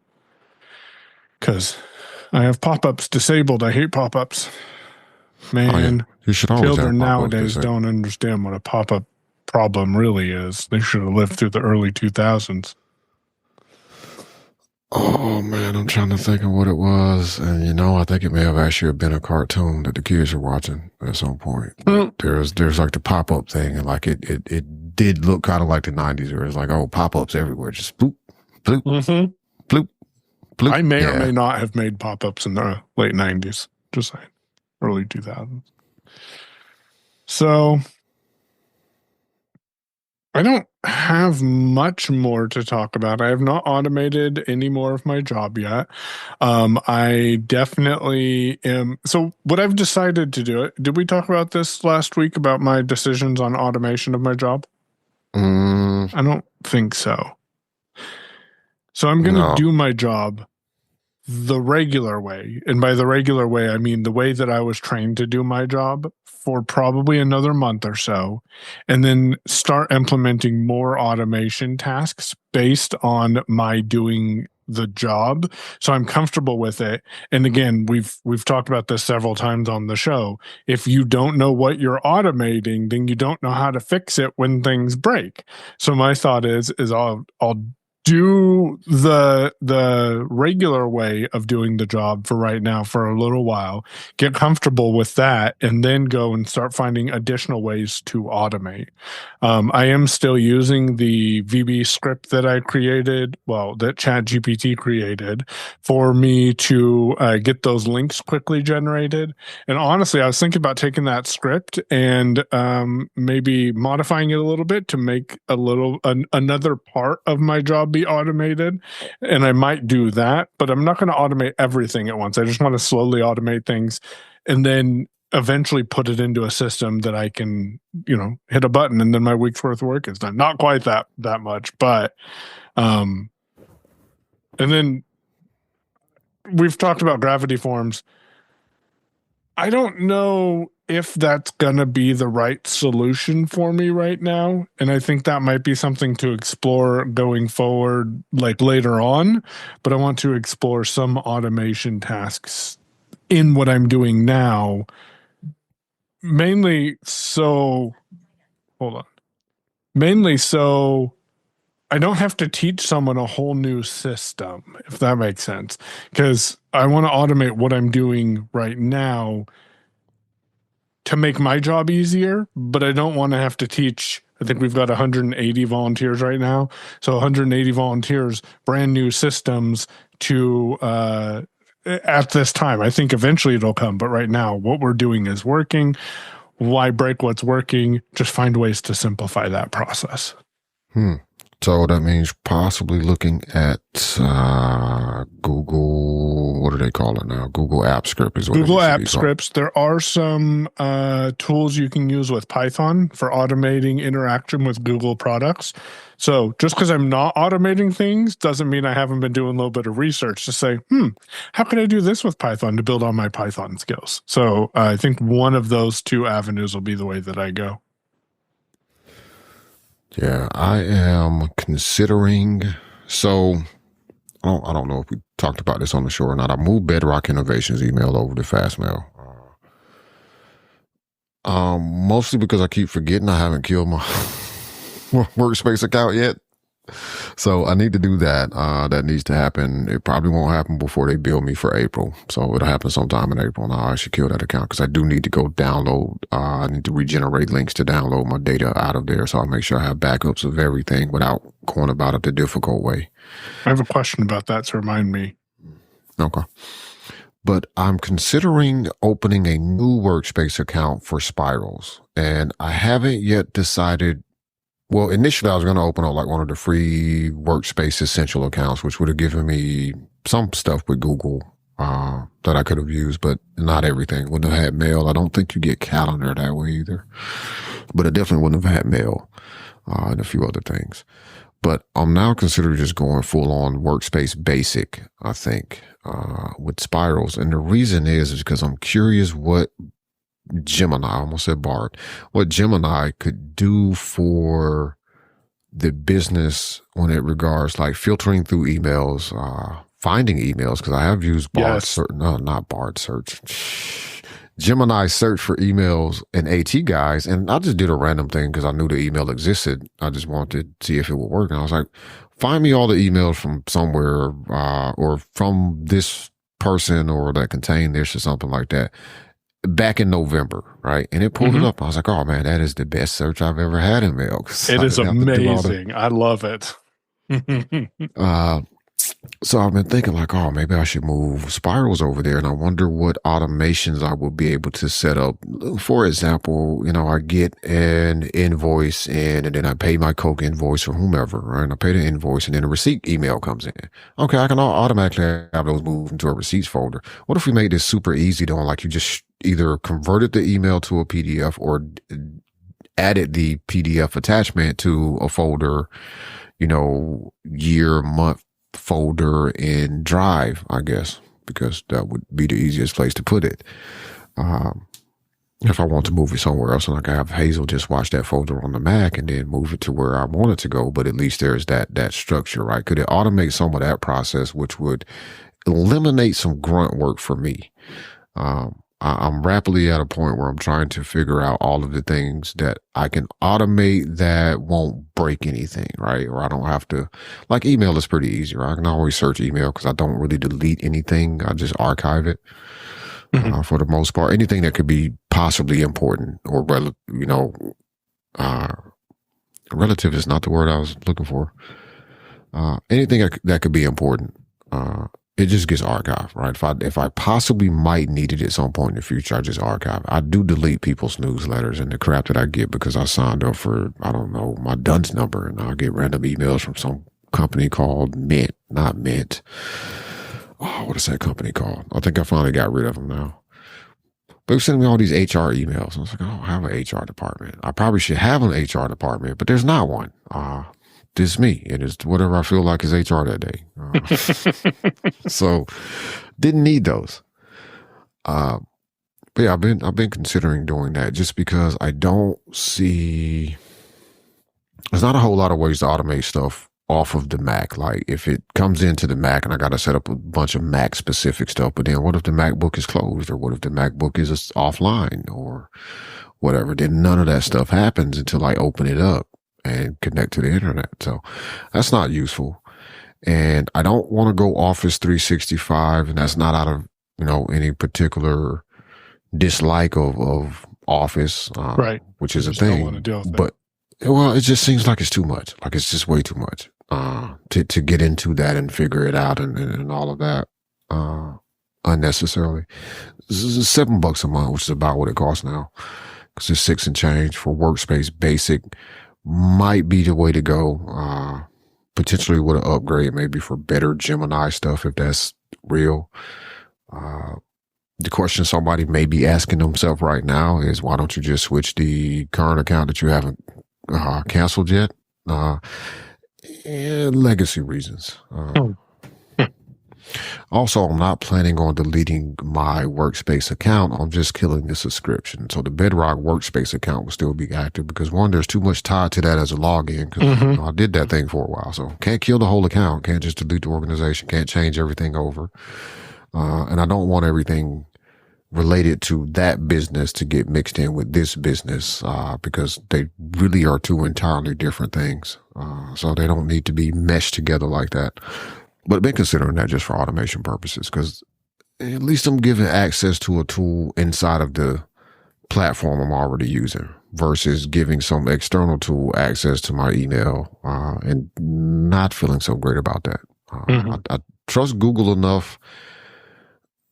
because I have pop-ups disabled. I hate pop-ups. Man, you should always children nowadays don't understand what a pop-up problem really is. They should have lived through the early 2000s. Oh man, I'm trying to think of what it was, and I think it may have actually been a cartoon that the kids are watching at some point. There's like the pop up thing, and like it did look kind of like the '90s, where it's like pop ups everywhere, just bloop, bloop, bloop, bloop. I may or may not have made pop ups in the late '90s, just saying, early 2000s. So I don't have much more to talk about. I have not automated any more of my job yet. I definitely am. So what I've decided to do, did we talk about this last week about my decisions on automation of my job? I don't think so. So I'm going to do my job the regular way. And by the regular way, I mean the way that I was trained to do my job for probably another month or so, and then start implementing more automation tasks based on my doing the job. So I'm comfortable with it. And again, we've talked about this several times on the show. If you don't know what you're automating, then you don't know how to fix it when things break. So my thought is I'll do the regular way of doing the job for right now for a little while, get comfortable with that, and then go and start finding additional ways to automate. I am still using the VB script that I created, that ChatGPT created for me to get those links quickly generated. And honestly, I was thinking about taking that script and maybe modifying it a little bit to make another part of my job be automated, and I might do that, but I'm not going to automate everything at once. I just want to slowly automate things, and then eventually put it into a system that I can, hit a button and then my week's worth of work is done. Not quite that much, but, and then we've talked about gravity forms. I don't know if that's going to be the right solution for me right now. And I think that might be something to explore going forward, like later on. But I want to explore some automation tasks in what I'm doing now. Mainly so I don't have to teach someone a whole new system, if that makes sense. Because I want to automate what I'm doing right now to make my job easier, but I don't want to have to teach. I think we've got 180 volunteers right now. So 180 volunteers, brand new systems to at this time. I think eventually it'll come, but right now what we're doing is working. Why break what's working? Just find ways to simplify that process. So that means possibly looking at Google, what do they call it now? Google App Script is what Google App Scripts. There are some tools you can use with Python for automating interaction with Google products. So just because I'm not automating things doesn't mean I haven't been doing a little bit of research to say, how can I do this with Python to build on my Python skills? So I think one of those two avenues will be the way that I go. Yeah, I am considering. So I don't know if we talked about this on the show or not. I moved Bedrock Innovations email over to Fastmail. Mostly because I keep forgetting I haven't killed my workspace account yet. So I need to do that. That needs to happen. It probably won't happen before they bill me for April. So it'll happen sometime in April. Now I should kill that account because I do need to go download. I need to regenerate links to download my data out of there. So I'll make sure I have backups of everything without going about it the difficult way. I have a question about that, so remind me. Okay. But I'm considering opening a new workspace account for Spirals. And I haven't yet decided. Well, initially I was going to open up like one of the free Workspace Essential accounts, which would have given me some stuff with Google that I could have used, but not everything. Wouldn't have had mail. I don't think you get calendar that way either, but it definitely wouldn't have had mail and a few other things. But I'm now considering just going full on Workspace Basic, I think, with Spirals. And the reason is because I'm curious what Gemini, I almost said Bard, what Gemini could do for the business when it regards like filtering through emails, finding emails, because I have used Bard search, no, not Bard search, Gemini search for emails and AT guys. And I just did a random thing because I knew the email existed. I just wanted to see if it would work. And I was like, find me all the emails from somewhere or from this person or that contain this or something like that. Back in November, right? And it pulled it up. I was like, oh man, that is the best search I've ever had in mail. It is amazing. I love it. So I've been thinking like, oh, maybe I should move Spirals over there. And I wonder what automations I will be able to set up. For example, I get an invoice in and then I pay my Coke invoice or whomever, right? And I pay the invoice and then a receipt email comes in. Okay, I can automatically have those moved into a receipts folder. What if we made this super easy though? Like you just either converted the email to a PDF or added the PDF attachment to a folder, year, month, folder in Drive, I guess, because that would be the easiest place to put it. If I want to move it somewhere else, and I can have Hazel just watch that folder on the Mac and then move it to where I want it to go, but at least there's that structure, right? Could it automate some of that process, which would eliminate some grunt work for me? I'm rapidly at a point where I'm trying to figure out all of the things that I can automate that won't break anything, right? Or I don't have to, like email is pretty easy, right? I can always search email because I don't really delete anything. I just archive it for the most part. Anything that could be possibly important or, relative is not the word I was looking for. Anything that could be important, it just gets archived, right? If I possibly might need it at some point in the future, I just archive. I do delete people's newsletters and the crap that I get because I signed up for, I don't know, my DUNS number, and I'll get random emails from some company called Mint, not Mint. Oh, what is that company called? I think I finally got rid of them now. They were sending me all these HR emails. I was like, I don't have an HR department. I probably should have an HR department, but there's not one. This is me. And it's whatever I feel like is HR that day. So didn't need those. But yeah, I've been considering doing that just because I don't see, there's not a whole lot of ways to automate stuff off of the Mac. Like if it comes into the Mac and I got to set up a bunch of Mac specific stuff, but then what if the MacBook is closed, or what if the MacBook is offline or whatever? Then none of that stuff happens until I open it up and connect to the internet. So that's not useful. And I don't want to go Office 365, and that's not out of, any particular dislike of Office, right? Which is a thing. But well, it just seems like it's too much. Like it's just way too much to get into that and figure it out and all of that unnecessarily. This is $7 a month, which is about what it costs now, because it's 6 and change for Workspace Basic. Might be the way to go. Potentially with an upgrade, maybe for better Gemini stuff, if that's real. The question somebody may be asking themselves right now is, why don't you just switch the current account that you haven't canceled yet? And legacy reasons. Also, I'm not planning on deleting my Workspace account. I'm just killing the subscription. So the Bedrock Workspace account will still be active because, one, there's too much tied to that as a login, because I did that thing for a while. So can't kill the whole account. Can't just delete the organization. Can't change everything over. And I don't want everything related to that business to get mixed in with this business, because they really are two entirely different things. So they don't need to be meshed together like that. But I've been considering that just for automation purposes, because at least I'm giving access to a tool inside of the platform I'm already using versus giving some external tool access to my email, and not feeling so great about that. I trust Google enough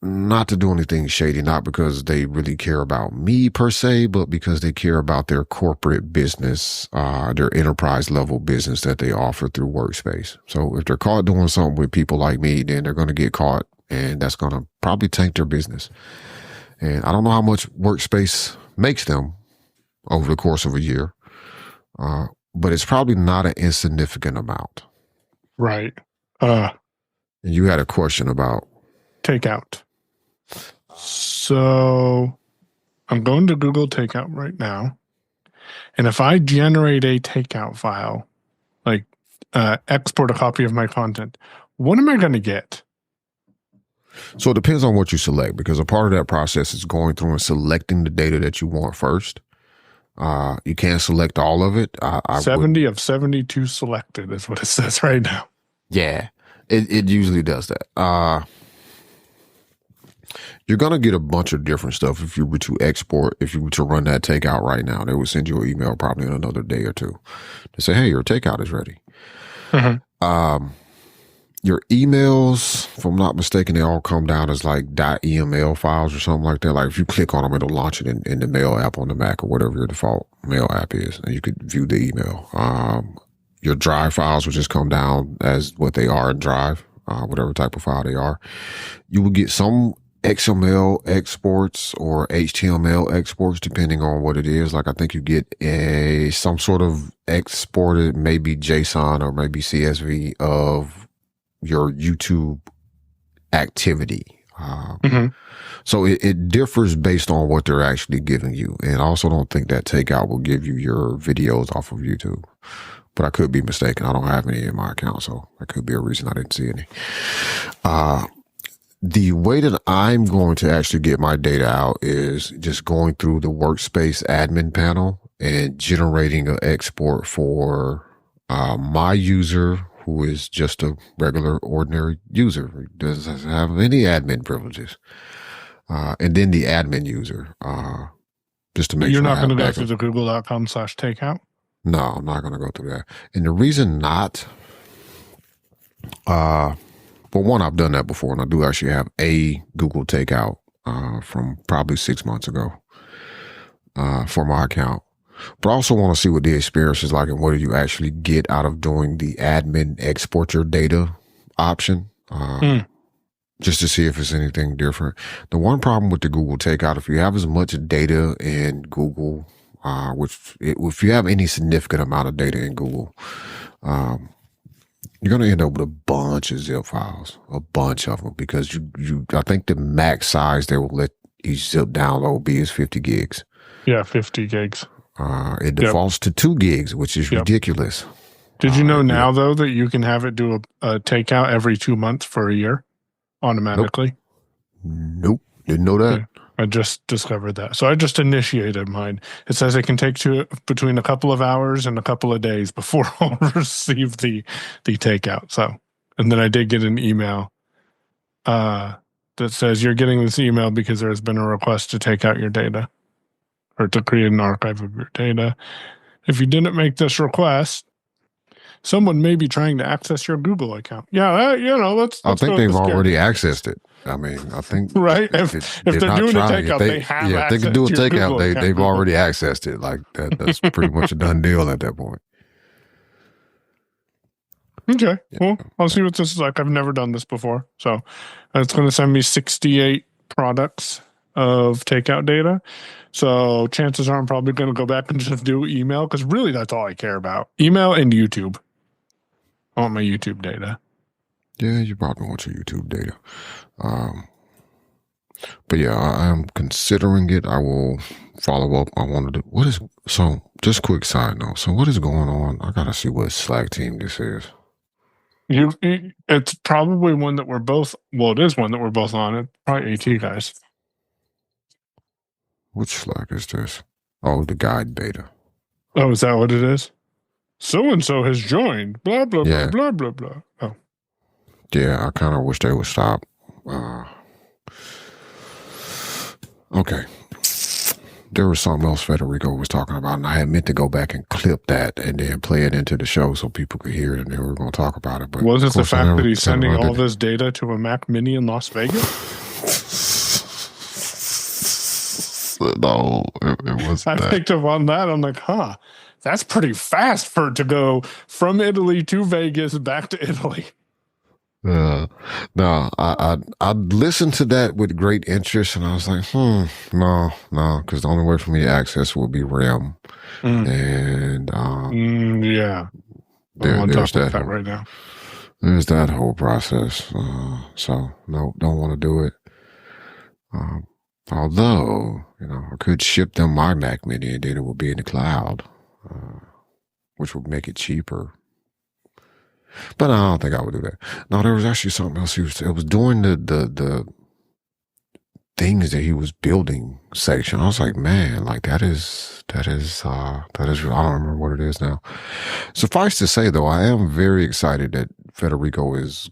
not to do anything shady, not because they really care about me per se, but because they care about their corporate business, their enterprise level business that they offer through Workspace. So if they're caught doing something with people like me, then they're going to get caught, and that's going to probably tank their business. And I don't know how much Workspace makes them over the course of a year, but it's probably not an insignificant amount. Right. And you had a question about takeout. So I'm going to Google Takeout right now. And if I generate a takeout file, like export a copy of my content, what am I going to get? So it depends on what you select, because a part of that process is going through and selecting the data that you want first. You can't select all of it. 70 of 72 selected is what it says right now. Yeah, it usually does that. You're going to get a bunch of different stuff if you were to export. If you were to run that takeout right now, they would send you an email probably in another day or two to say, hey, your takeout is ready. Your emails, if I'm not mistaken, they all come down as like .eml files or something like that. Like if you click on them, it'll launch it in the mail app on the Mac or whatever your default mail app is, and you could view the email. Your Drive files will just come down as what they are in Drive, whatever type of file they are. You will get some XML exports or HTML exports, depending on what it is. Like I think you get some sort of exported, maybe JSON or maybe CSV of your YouTube activity. So it differs based on what they're actually giving you. And I also don't think that takeout will give you your videos off of YouTube, but I could be mistaken. I don't have any in my account, so that could be a reason I didn't see any. The way that I'm going to actually get my data out is just going through the Workspace admin panel and generating an export for my user, who is just a regular, ordinary user, who doesn't have any admin privileges. And then the admin user, just to make sure. You're not going to go through the google.com/takeout? No, I'm not going to go through that. And the reason not, well, one, I've done that before, and I do actually have a Google Takeout from probably 6 months ago for my account. But I also want to see what the experience is like and what do you actually get out of doing the admin export your data option. just to see if it's anything different. The one problem with the Google Takeout, if you have as much data in Google, if you have any significant amount of data in Google, you're going to end up with a bunch of zip files, a bunch of them, because I think the max size they will let each zip download be is 50 gigs. Yeah, 50 gigs. It defaults to 2 gigs, which is ridiculous. Did you know now, though, that you can have it do a takeout every 2 months for a year automatically? Nope. Didn't know that. Yeah, I just discovered that. So I just initiated mine. It says it can take between a couple of hours and a couple of days before I'll receive the takeout. So, and then I did get an email that says you're getting this email because there has been a request to take out your data or to create an archive of your data. If you didn't make this request, someone may be trying to access your Google account. Yeah, let's I think they've already accessed it. I mean, I think right. If they're doing a takeout, they have. Yeah, if they can do a takeout, they've already accessed it. Like that's pretty much a done deal at that point. Okay, well, I'll see what this is like. I've never done this before, so it's going to send me 68 products of takeout data. So chances are I'm probably going to go back and just do email, because really that's all I care about. Email and YouTube. I want my YouTube data. Yeah, you probably want your YouTube data. But yeah, I am considering it. I will follow up. I wanted to, just quick side note. So what is going on? I got to see what Slack team this is. It's probably one that we're both, it is one that we're both on. It's probably AT guys. Which Slack is this? Oh, the guide beta. Oh, is that what it is? So-and-so has joined. Blah, blah, blah, blah, blah, blah. Oh. Yeah, I kind of wish they would stop. Okay. There was something else Federico was talking about, and I had meant to go back and clip that and then play it into the show so people could hear it, and then we were going to talk about it. But was it the fact that he's sending all this data to a Mac Mini in Las Vegas? No, it wasn't. I picked up on that. I'm like, that's pretty fast for it to go from Italy to Vegas back to Italy. No, I listened to that with great interest, and I was like, no, because the only way for me to access will be RAM, and yeah, there's that right now. There's that whole process. So no, don't want to do it. Although, I could ship them my Mac Mini and then it would be in the cloud, which would make it cheaper. But I don't think I would do that. No, there was actually something else. It was during the things that he was building section. I was like, man, like that is, I don't remember what it is now. Suffice to say though, I am very excited that Federico is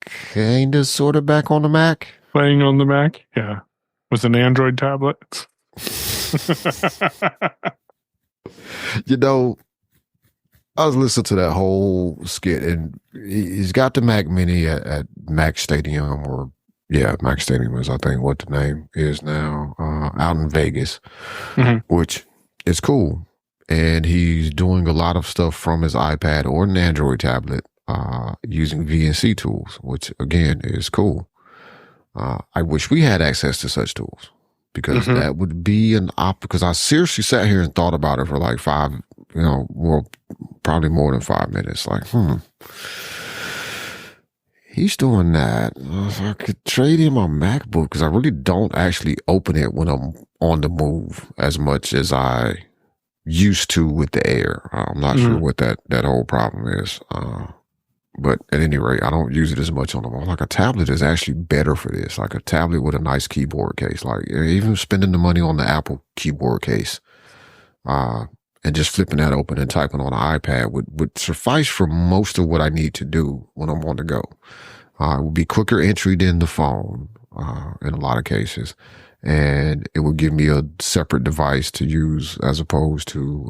kind of sort of back on the Mac. Playing on the Mac? Yeah. With an Android tablet? I was listening to that whole skit, and he's got the Mac Mini at Mac Stadium, Mac Stadium is, I think, what the name is now, out in Vegas, which is cool. And he's doing a lot of stuff from his iPad or an Android tablet using VNC tools, which, again, is cool. I wish we had access to such tools, because that would be because I seriously sat here and thought about it for like probably more than 5 minutes. Like, he's doing that. If I could trade in my MacBook, because I really don't actually open it when I'm on the move as much as I used to with the Air. I'm not sure what that whole problem is. But at any rate, I don't use it as much on the move. Like a tablet is actually better for this. Like a tablet with a nice keyboard case. Like even spending the money on the Apple keyboard case, and just flipping that open and typing on an iPad would suffice for most of what I need to do when I'm on the go. It would be quicker entry than the phone, in a lot of cases. And it would give me a separate device to use as opposed to,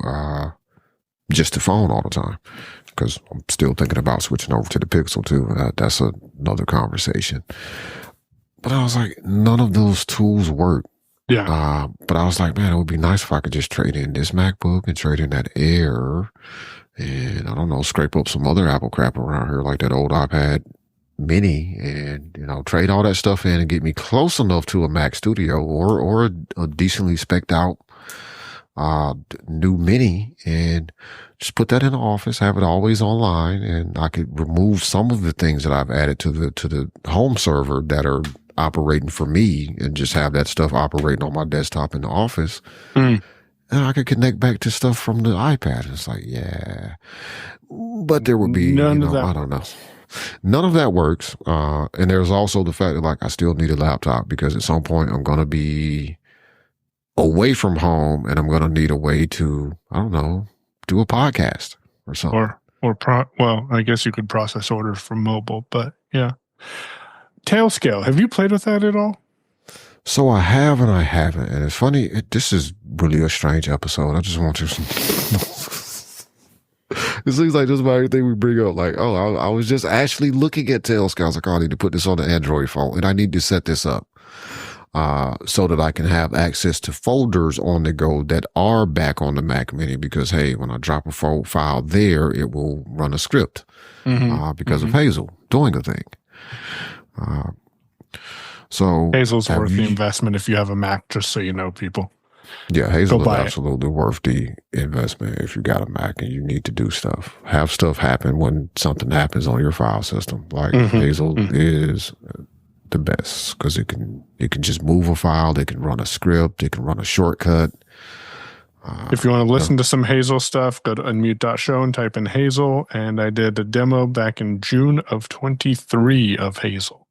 just the phone all the time. Because I'm still thinking about switching over to the Pixel too. That's another conversation. But I was like, none of those tools work. Yeah. But I was like, man, it would be nice if I could just trade in this MacBook and trade in that Air, and I don't know, scrape up some other Apple crap around here, like that old iPad Mini and, trade all that stuff in and get me close enough to a Mac Studio or a decently spec'd out new Mini, and just put that in the office, have it always online, and I could remove some of the things that I've added to the home server that are operating for me, and just have that stuff operating on my desktop in the office. And I could connect back to stuff from the iPad. It's like, yeah, but there would be, I don't know. None of that works. And there's also the fact that, like, I still need a laptop because at some point I'm going to be away from home and I'm going to need a way to, I don't know, do a podcast or something. Well, I guess you could process orders from mobile, but yeah. Tailscale. Have you played with that at all? So I have and I haven't. And it's funny. This is really a strange episode. I just want to. It seems like just about everything we bring up, like, I was just actually looking at Tailscale. I was like, I need to put this on the Android phone and I need to set this up so that I can have access to folders on the go that are back on the Mac Mini, because, hey, when I drop a file there, it will run a script because of Hazel doing a thing. So Hazel's worth the investment if you have a Mac, just so you know, people. Yeah, Hazel is absolutely worth the investment if you got a Mac and you need to do stuff. Have stuff happen when something happens on your file system. Like Hazel is the best because it can just move a file, it can run a script, it can run a shortcut. If you want to listen to some Hazel stuff, go to unmute.show and type in Hazel. And I did a demo back in June of 23 of Hazel.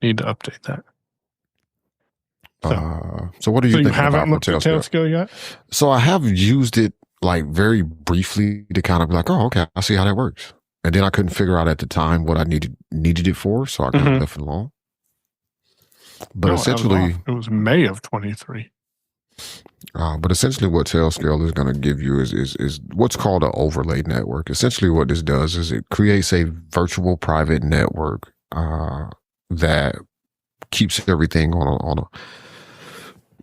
Need to update that. So what do you think you haven't about looked at Tailscale yet? So I have used it like very briefly to kind of be like, oh, okay, I see how that works. And then I couldn't figure out at the time what I needed it for, so I kind of left it alone. But essentially, it was May of 23. But essentially what Tailscale is going to give you is what's called an overlay network. Essentially what this does is it creates a virtual private network that keeps everything on a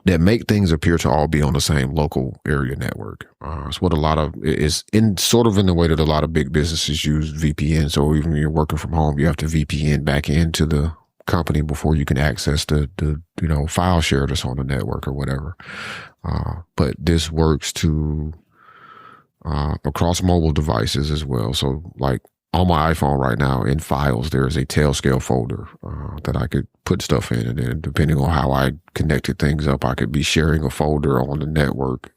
that make things appear to all be on the same local area network. It's what a lot of is in the way that a lot of big businesses use VPN. So even when you're working from home, you have to VPN back into the company before you can access the file share that's on the network or whatever. But this works to across mobile devices as well. So like on my iPhone right now in files, there is a Tailscale folder that I could put stuff in. And then depending on how I connected things up, I could be sharing a folder on the network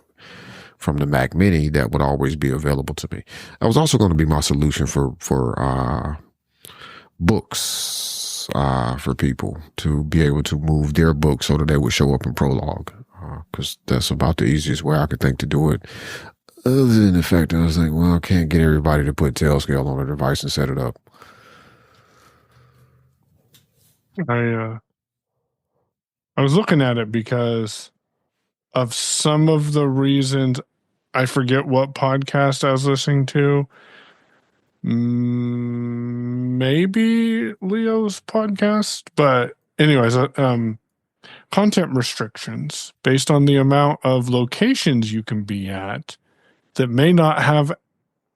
from the Mac Mini that would always be available to me. That was also going to be my solution for books for people to be able to move their books so that they would show up in Prologue, because that's about the easiest way I could think to do it. Other than the fact that I was like, well, I can't get everybody to put Tailscale on a device and set it up. I was looking at it because of some of the reasons. I forget what podcast I was listening to. Maybe Leo's podcast, but anyways, content restrictions based on the amount of locations you can be at that may not have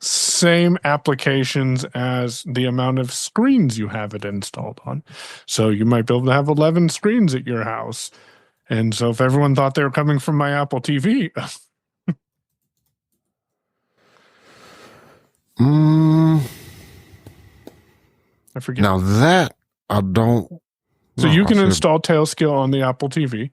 same applications as the amount of screens you have it installed on. So you might be able to have 11 screens at your house. And so if everyone thought they were coming from my Apple TV, I forget. Now that I don't. So you can install Tailscale on the Apple TV.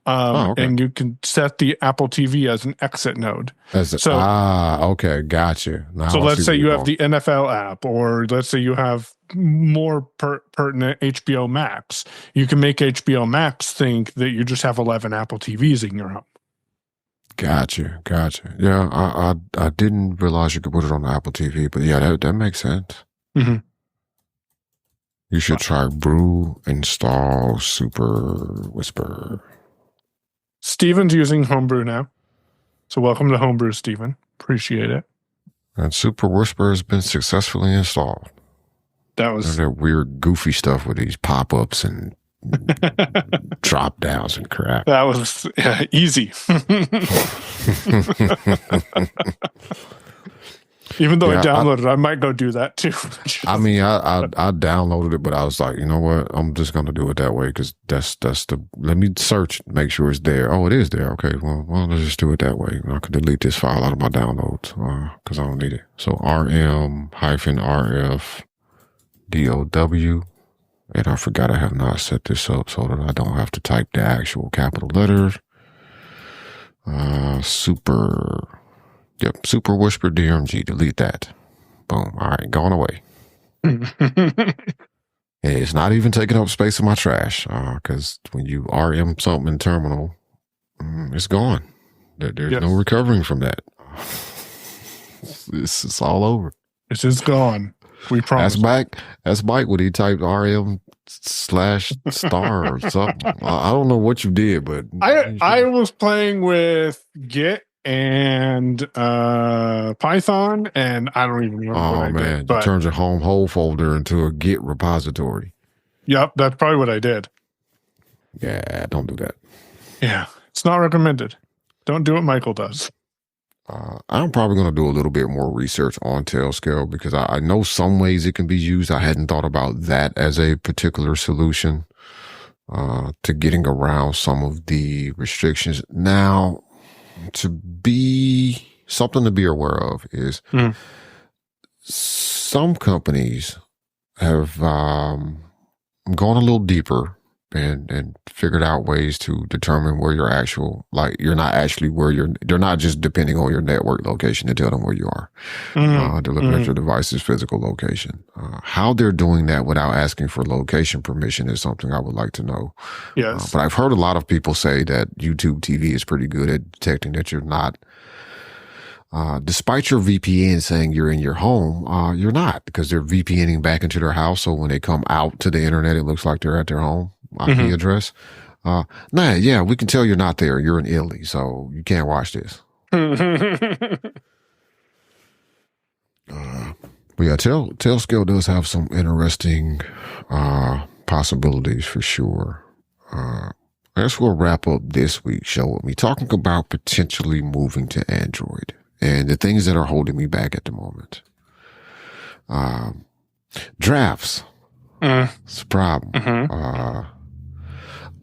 Okay. And you can set the Apple TV as an exit node. Okay, gotcha. So let's say you have the NFL app, or let's say you have more pertinent HBO Max. You can make HBO Max think that you just have 11 Apple TVs in your home. Gotcha. Yeah, I didn't realize you could put it on the Apple TV, but yeah, that makes sense. Mm-hmm. You should try Brew install SuperWhisper. Steven's using Homebrew now. So welcome to Homebrew, Steven. Appreciate it. And SuperWhisper has been successfully installed. That was that weird, goofy stuff with these pop-ups and drop downs and crap. That was Even though I Yeah, downloaded it, I might go do that too. I mean, I downloaded it, but I was like, you know what? I'm just gonna do it that way because that's the. Let me search, make sure it's there. Oh, it is there. Okay, well, let's just do it that way. I could delete this file out of my downloads because I don't need it. So rm-rf dow, and I forgot I have not set this up so that I don't have to type the actual capital letters. SuperWhisper DMG. Delete that. Boom. All right, going away. It's not even taking up space in my trash because when you RM something in terminal, it's gone. There's no recovering from that. It's all over. It's just gone. We promise. That's Mike when he typed RM/* or something. I don't know what you did, but I was playing with Git and Python, and I don't even remember what I did. You turned your home folder into a Git repository. Yep, that's probably what I did. Yeah, don't do that. Yeah, it's not recommended. Don't do what Michael does. I'm probably going to do a little bit more research on Tailscale because I know some ways it can be used. I hadn't thought about that as a particular solution to getting around some of the restrictions. Now, something to be aware of is some companies have gone a little deeper and figured out ways to determine where you're you're not just depending on your network location to tell them where you are. They're looking at your device's physical location. How they're doing that without asking for location permission is something I would like to know. Yes. But I've heard a lot of people say that YouTube TV is pretty good at detecting that you're not, despite your VPN saying you're in your home, you're not, because they're VPNing back into their house. So when they come out to the internet, it looks like they're at their home IP address. We can tell you're not there. You're in Italy, so you can't watch this. But yeah, Tailscale does have some interesting possibilities for sure. I guess we'll wrap up this week's show with me talking about potentially moving to Android and the things that are holding me back at the moment. Drafts. It's a problem.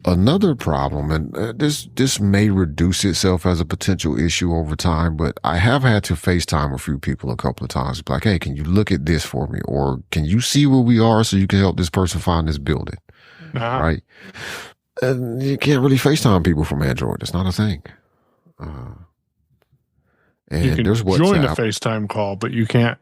Another problem, and this may reduce itself as a potential issue over time, but I have had to FaceTime a few people a couple of times. Like, hey, can you look at this for me? Or can you see where we are so you can help this person find this building? Right? And you can't really FaceTime people from Android. It's not a thing. And you can there's WhatsApp. Join a FaceTime call, but you can't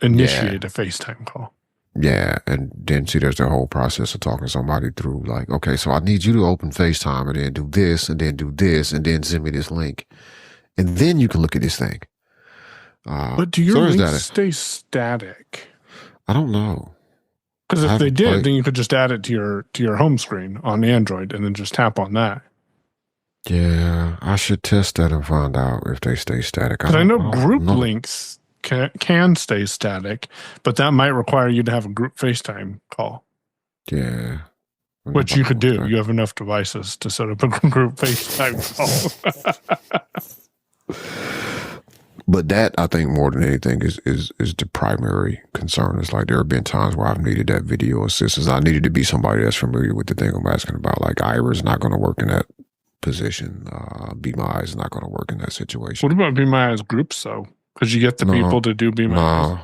initiate a FaceTime call. Yeah, and then see, there's the whole process of talking somebody through, like, okay, so I need you to open FaceTime and then do this and then do this and then send me this link. And then you can look at this thing. But do your links stay static? I don't know. Because if they did, then you could just add it to your home screen on Android and then just tap on that. Yeah, I should test that and find out if they stay static. Because I know group links can stay static, but that might require you to have a group FaceTime call. Yeah. Which you could do. You have enough devices to set up a group FaceTime call. But that, I think, more than anything, is the primary concern. It's like there have been times where I've needed that video assistance. I needed to be somebody that's familiar with the thing I'm asking about. Like, Ira's not going to work in that position. Be My Eyes is not going to work in that situation. What about Be My Eyes groups, though? Could you get the people to do Be My Eyes?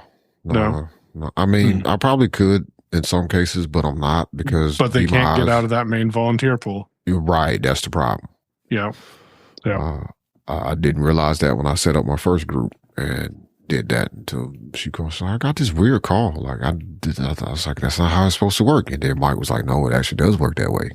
No. I mean, I probably could in some cases, but I'm not, because but they can't get out of that main volunteer pool. You're right. That's the problem. Yeah. I didn't realize that when I set up my first group and did that until she goes, I got this weird call. Like I was like, that's not how it's supposed to work. And then Mike was like, no, it actually does work that way.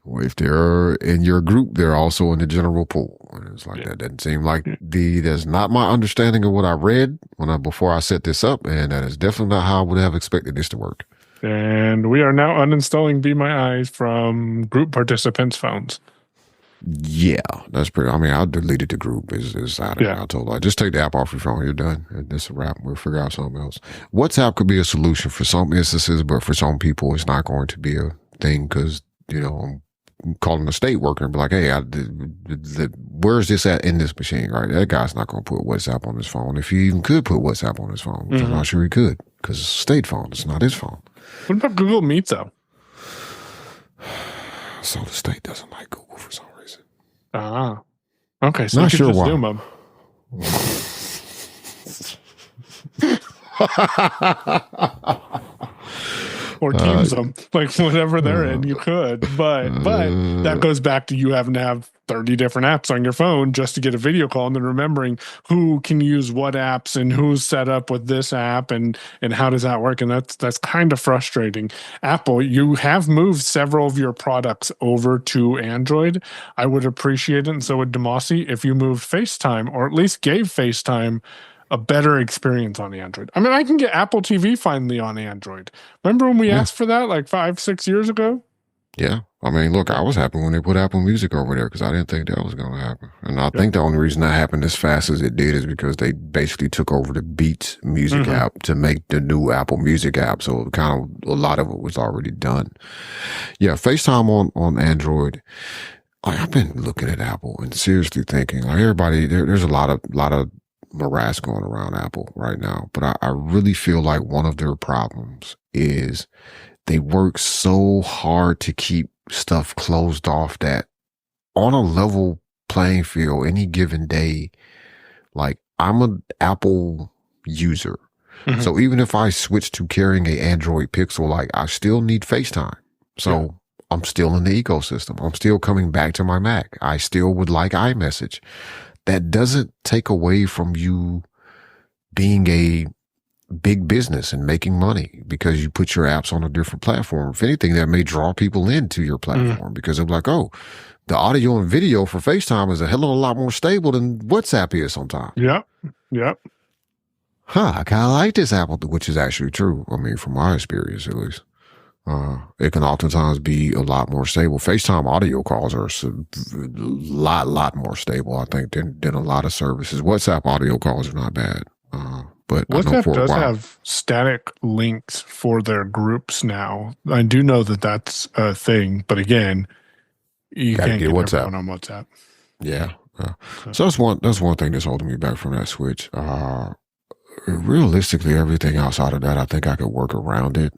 If they're in your group, they're also in the general pool. And it's like, that doesn't seem like that's not my understanding of what I read before I set this up. And that is definitely not how I would have expected this to work. And we are now uninstalling Be My Eyes from group participants' phones. Yeah, that's pretty. I mean, I deleted the group. Is out of it. I told her, just take the app off your phone. You're done. And it's a wrap. We'll figure out something else. WhatsApp could be a solution for some instances, but for some people, it's not going to be a thing because, calling the state worker and be like, hey, where's this at in this machine, right? That guy's not going to put WhatsApp on his phone. If he even could put WhatsApp on his phone, which I'm not sure he could, because it's a state phone. It's not his phone. What about Google Meet, though? So the state doesn't like Google for some reason. Ah. Okay, so not you can sure just why. Zoom them. Or Teams them, like whatever they're in, you could. But that goes back to you having to have 30 different apps on your phone just to get a video call, and then remembering who can use what apps and who's set up with this app and how does that work. And that's kind of frustrating. Apple, you have moved several of your products over to Android. I would appreciate it, and so would Damashe, if you moved FaceTime, or at least gave FaceTime a better experience on Android. I mean, I can get Apple TV finally on Android. Remember when we asked for that like 5-6 years ago? Yeah. I mean, look, I was happy when they put Apple Music over there because I didn't think that was going to happen. And I think the only reason that happened as fast as it did is because they basically took over the Beats Music app to make the new Apple Music app. So kind of a lot of it was already done. Yeah, FaceTime on Android. I've been looking at Apple and seriously thinking, like everybody, there's a lot of morass going around Apple right now, but I really feel like one of their problems is they work so hard to keep stuff closed off that on a level playing field any given day, like I'm an Apple user. So even if I switch to carrying an Android Pixel, like I still need FaceTime. So I'm still in the ecosystem. I'm still coming back to my Mac. I still would like iMessage. That doesn't take away from you being a big business and making money because you put your apps on a different platform. If anything, that may draw people into your platform because they're like, oh, the audio and video for FaceTime is a hell of a lot more stable than WhatsApp is sometimes. Yep. I kind of like this Apple, which is actually true. I mean, from my experience, at least. It can oftentimes be a lot more stable. FaceTime audio calls are a lot more stable, I think, than a lot of services. WhatsApp audio calls are not bad. But WhatsApp does have static links for their groups now. I do know that that's a thing, but again, you can't get everyone on WhatsApp. Yeah. So that's one thing that's holding me back from that switch. Realistically, everything outside of that, I think I could work around it.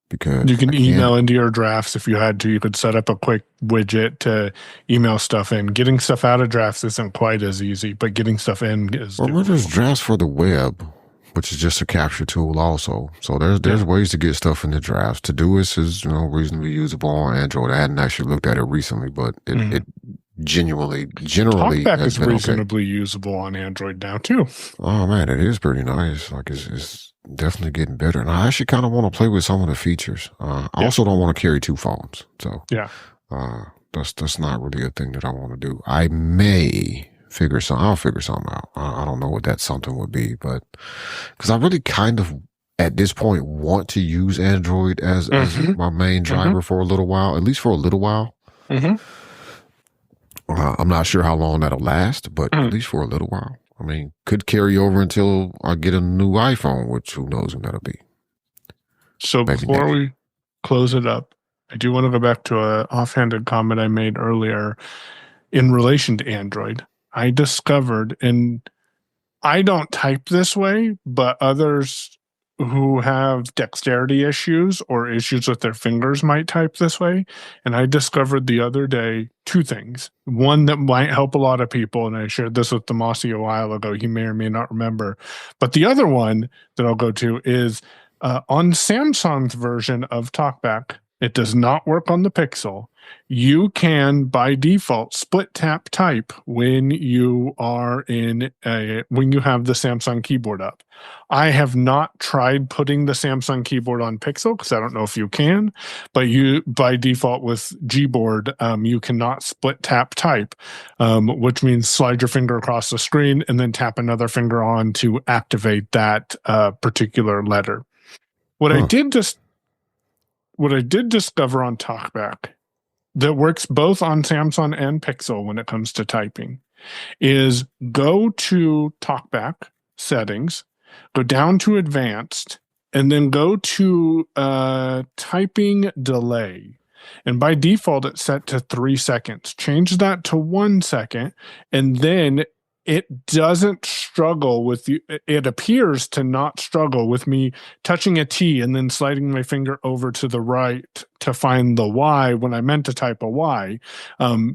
Because you can email into your drafts if you had to. You could set up a quick widget to email stuff in. Getting stuff out of drafts isn't quite as easy, but getting stuff in is. Well, there's drafts for the web, which is just a capture tool also. So there's ways to get stuff in the drafts. Todoist is reasonably usable on Android. I hadn't actually looked at it recently, but it generally Talkback is reasonably usable on Android now too. Oh man, it is pretty nice. Like it's definitely getting better, and I actually kind of want to play with some of the features. I also don't want to carry two phones, so that's not really a thing that I want to do. I may I'll figure something out. I don't know what that something would be, but because I really kind of at this point want to use Android as my main driver for a little while, at least for a little while. I'm not sure how long that'll last, but at least for a little while. I mean, could carry over until I get a new iPhone, which who knows when that'll be. So before we close it up, I do want to go back to an offhanded comment I made earlier in relation to Android. I discovered, and I don't type this way, but others who have dexterity issues or issues with their fingers might type this way. And I discovered the other day two things. One that might help a lot of people, and I shared this with Damashe a while ago. He may or may not remember. But the other one that I'll go to is on Samsung's version of TalkBack. It does not work on the Pixel. You can, by default, split tap type when you are when you have the Samsung keyboard up. I have not tried putting the Samsung keyboard on Pixel because I don't know if you can, but you, by default with Gboard, you cannot split tap type, which means slide your finger across the screen and then tap another finger on to activate that particular letter. What I did discover on TalkBack that works both on Samsung and Pixel when it comes to typing is go to TalkBack settings, go down to advanced, and then go to typing delay. And by default, it's set to 3 seconds. Change that to 1 second, and then it doesn't struggle with you. It appears to not struggle with me touching a T and then sliding my finger over to the right to find the Y when I meant to type a Y.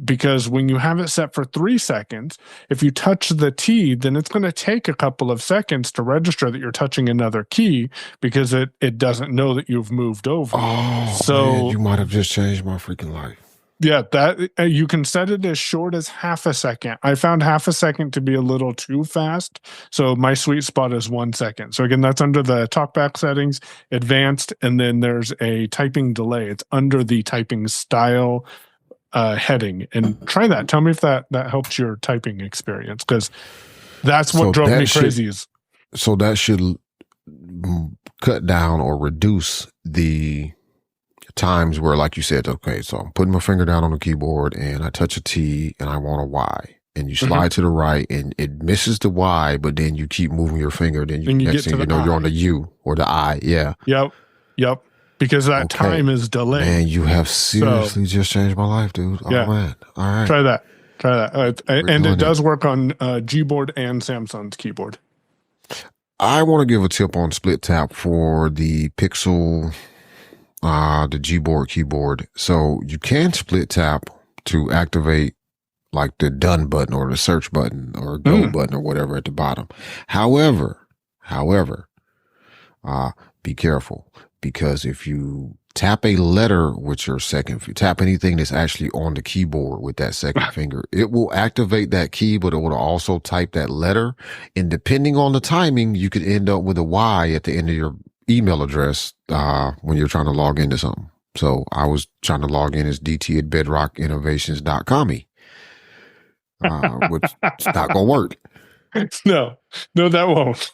Because when you have it set for 3 seconds, if you touch the T, then it's going to take a couple of seconds to register that you're touching another key because it doesn't know that you've moved over. Oh, so man, you might have just changed my freaking life. Yeah, that you can set it as short as half a second. I found half a second to be a little too fast, so my sweet spot is 1 second. So again, that's under the talkback settings, advanced, and then there's a typing delay. It's under the typing style heading. And try that. Tell me if that helped your typing experience, because that's what drove me crazy. So that should cut down or reduce the times where, like you said, okay, so I'm putting my finger down on the keyboard and I touch a T and I want a Y, and you slide to the right and it misses the Y, but then you keep moving your finger, then you next thing you know, you're on the U or the I. Yeah. Yep. Because that time is delayed. Man, you have seriously just changed my life, dude. Oh, man. All right. Try that. And it does work on Gboard and Samsung's keyboard. I want to give a tip on split tap for the Pixel, the Gboard keyboard. So you can split tap to activate like the done button or the search button or go button or whatever at the bottom. However, be careful, because if you tap a letter with your second, if you tap anything that's actually on the keyboard with that second finger, it will activate that key, but it will also type that letter. And depending on the timing, you could end up with a Y at the end of your email address when you're trying to log into something. So I was trying to log in as DT at bedrockinnovations.com, which it's not going to work. No, that won't.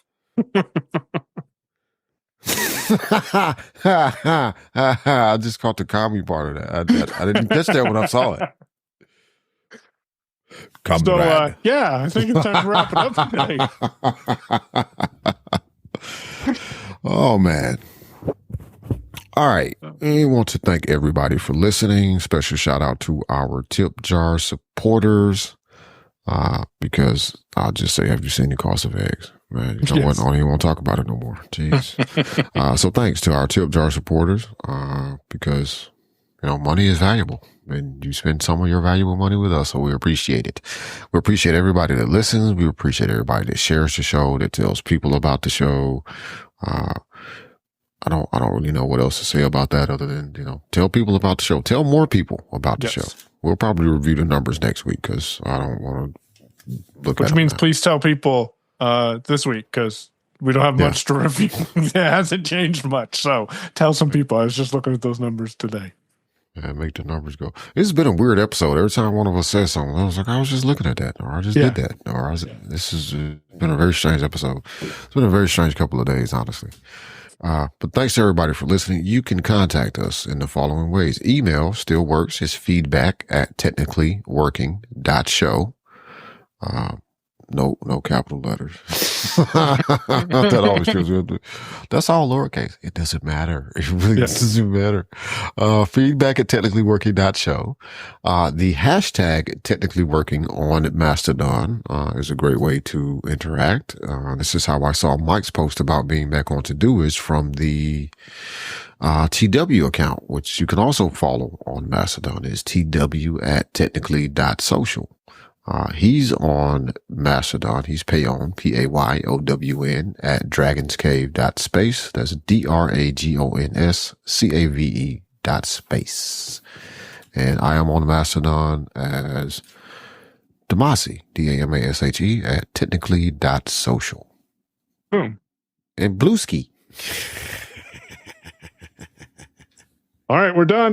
I just caught the commie part of that. I didn't catch that when I saw it. Yeah, I think it's time to wrap it up today. Oh, man. All right. I want to thank everybody for listening. Special shout out to our tip jar supporters. Because I'll just say, have you seen the cost of eggs? Man, you know what? I don't even want to talk about it no more. Jeez. So thanks to our tip jar supporters, because, you know, money is valuable and you spend some of your valuable money with us. So we appreciate it. We appreciate everybody that listens. We appreciate everybody that shares the show, that tells people about the show. I don't really know what else to say about that other than, you know, tell people about the show. Tell more people about the show. We'll probably review the numbers next week because I don't want to look at it. Which means please tell people this week, because we don't have much to review. It hasn't changed much. So tell some people. I was just looking at those numbers today. Yeah, make the numbers go. It's been a weird episode. Every time one of us says something, I was like, I was just looking at that, or I just did that, or this has been a very strange episode. It's been a very strange couple of days, honestly. But thanks to everybody for listening. You can contact us in the following ways. Email still works. It's feedback@technicallyworking.show. No capital letters. That always shows up. That's all lowercase. It doesn't matter. It really doesn't matter. Feedback@technicallyworking.show. The hashtag technicallyworking on Mastodon is a great way to interact. This is how I saw Mike's post about being back on Todoist from the TW account, which you can also follow on Mastodon. Is tw@technically.social. He's on Mastodon. He's Payon, PAYOWN, at dragonscave.space. That's DRAGONSCAVE.space. And I am on Mastodon as Damashe, DAMASHE, at technically.social. And Blueski. All right, we're done.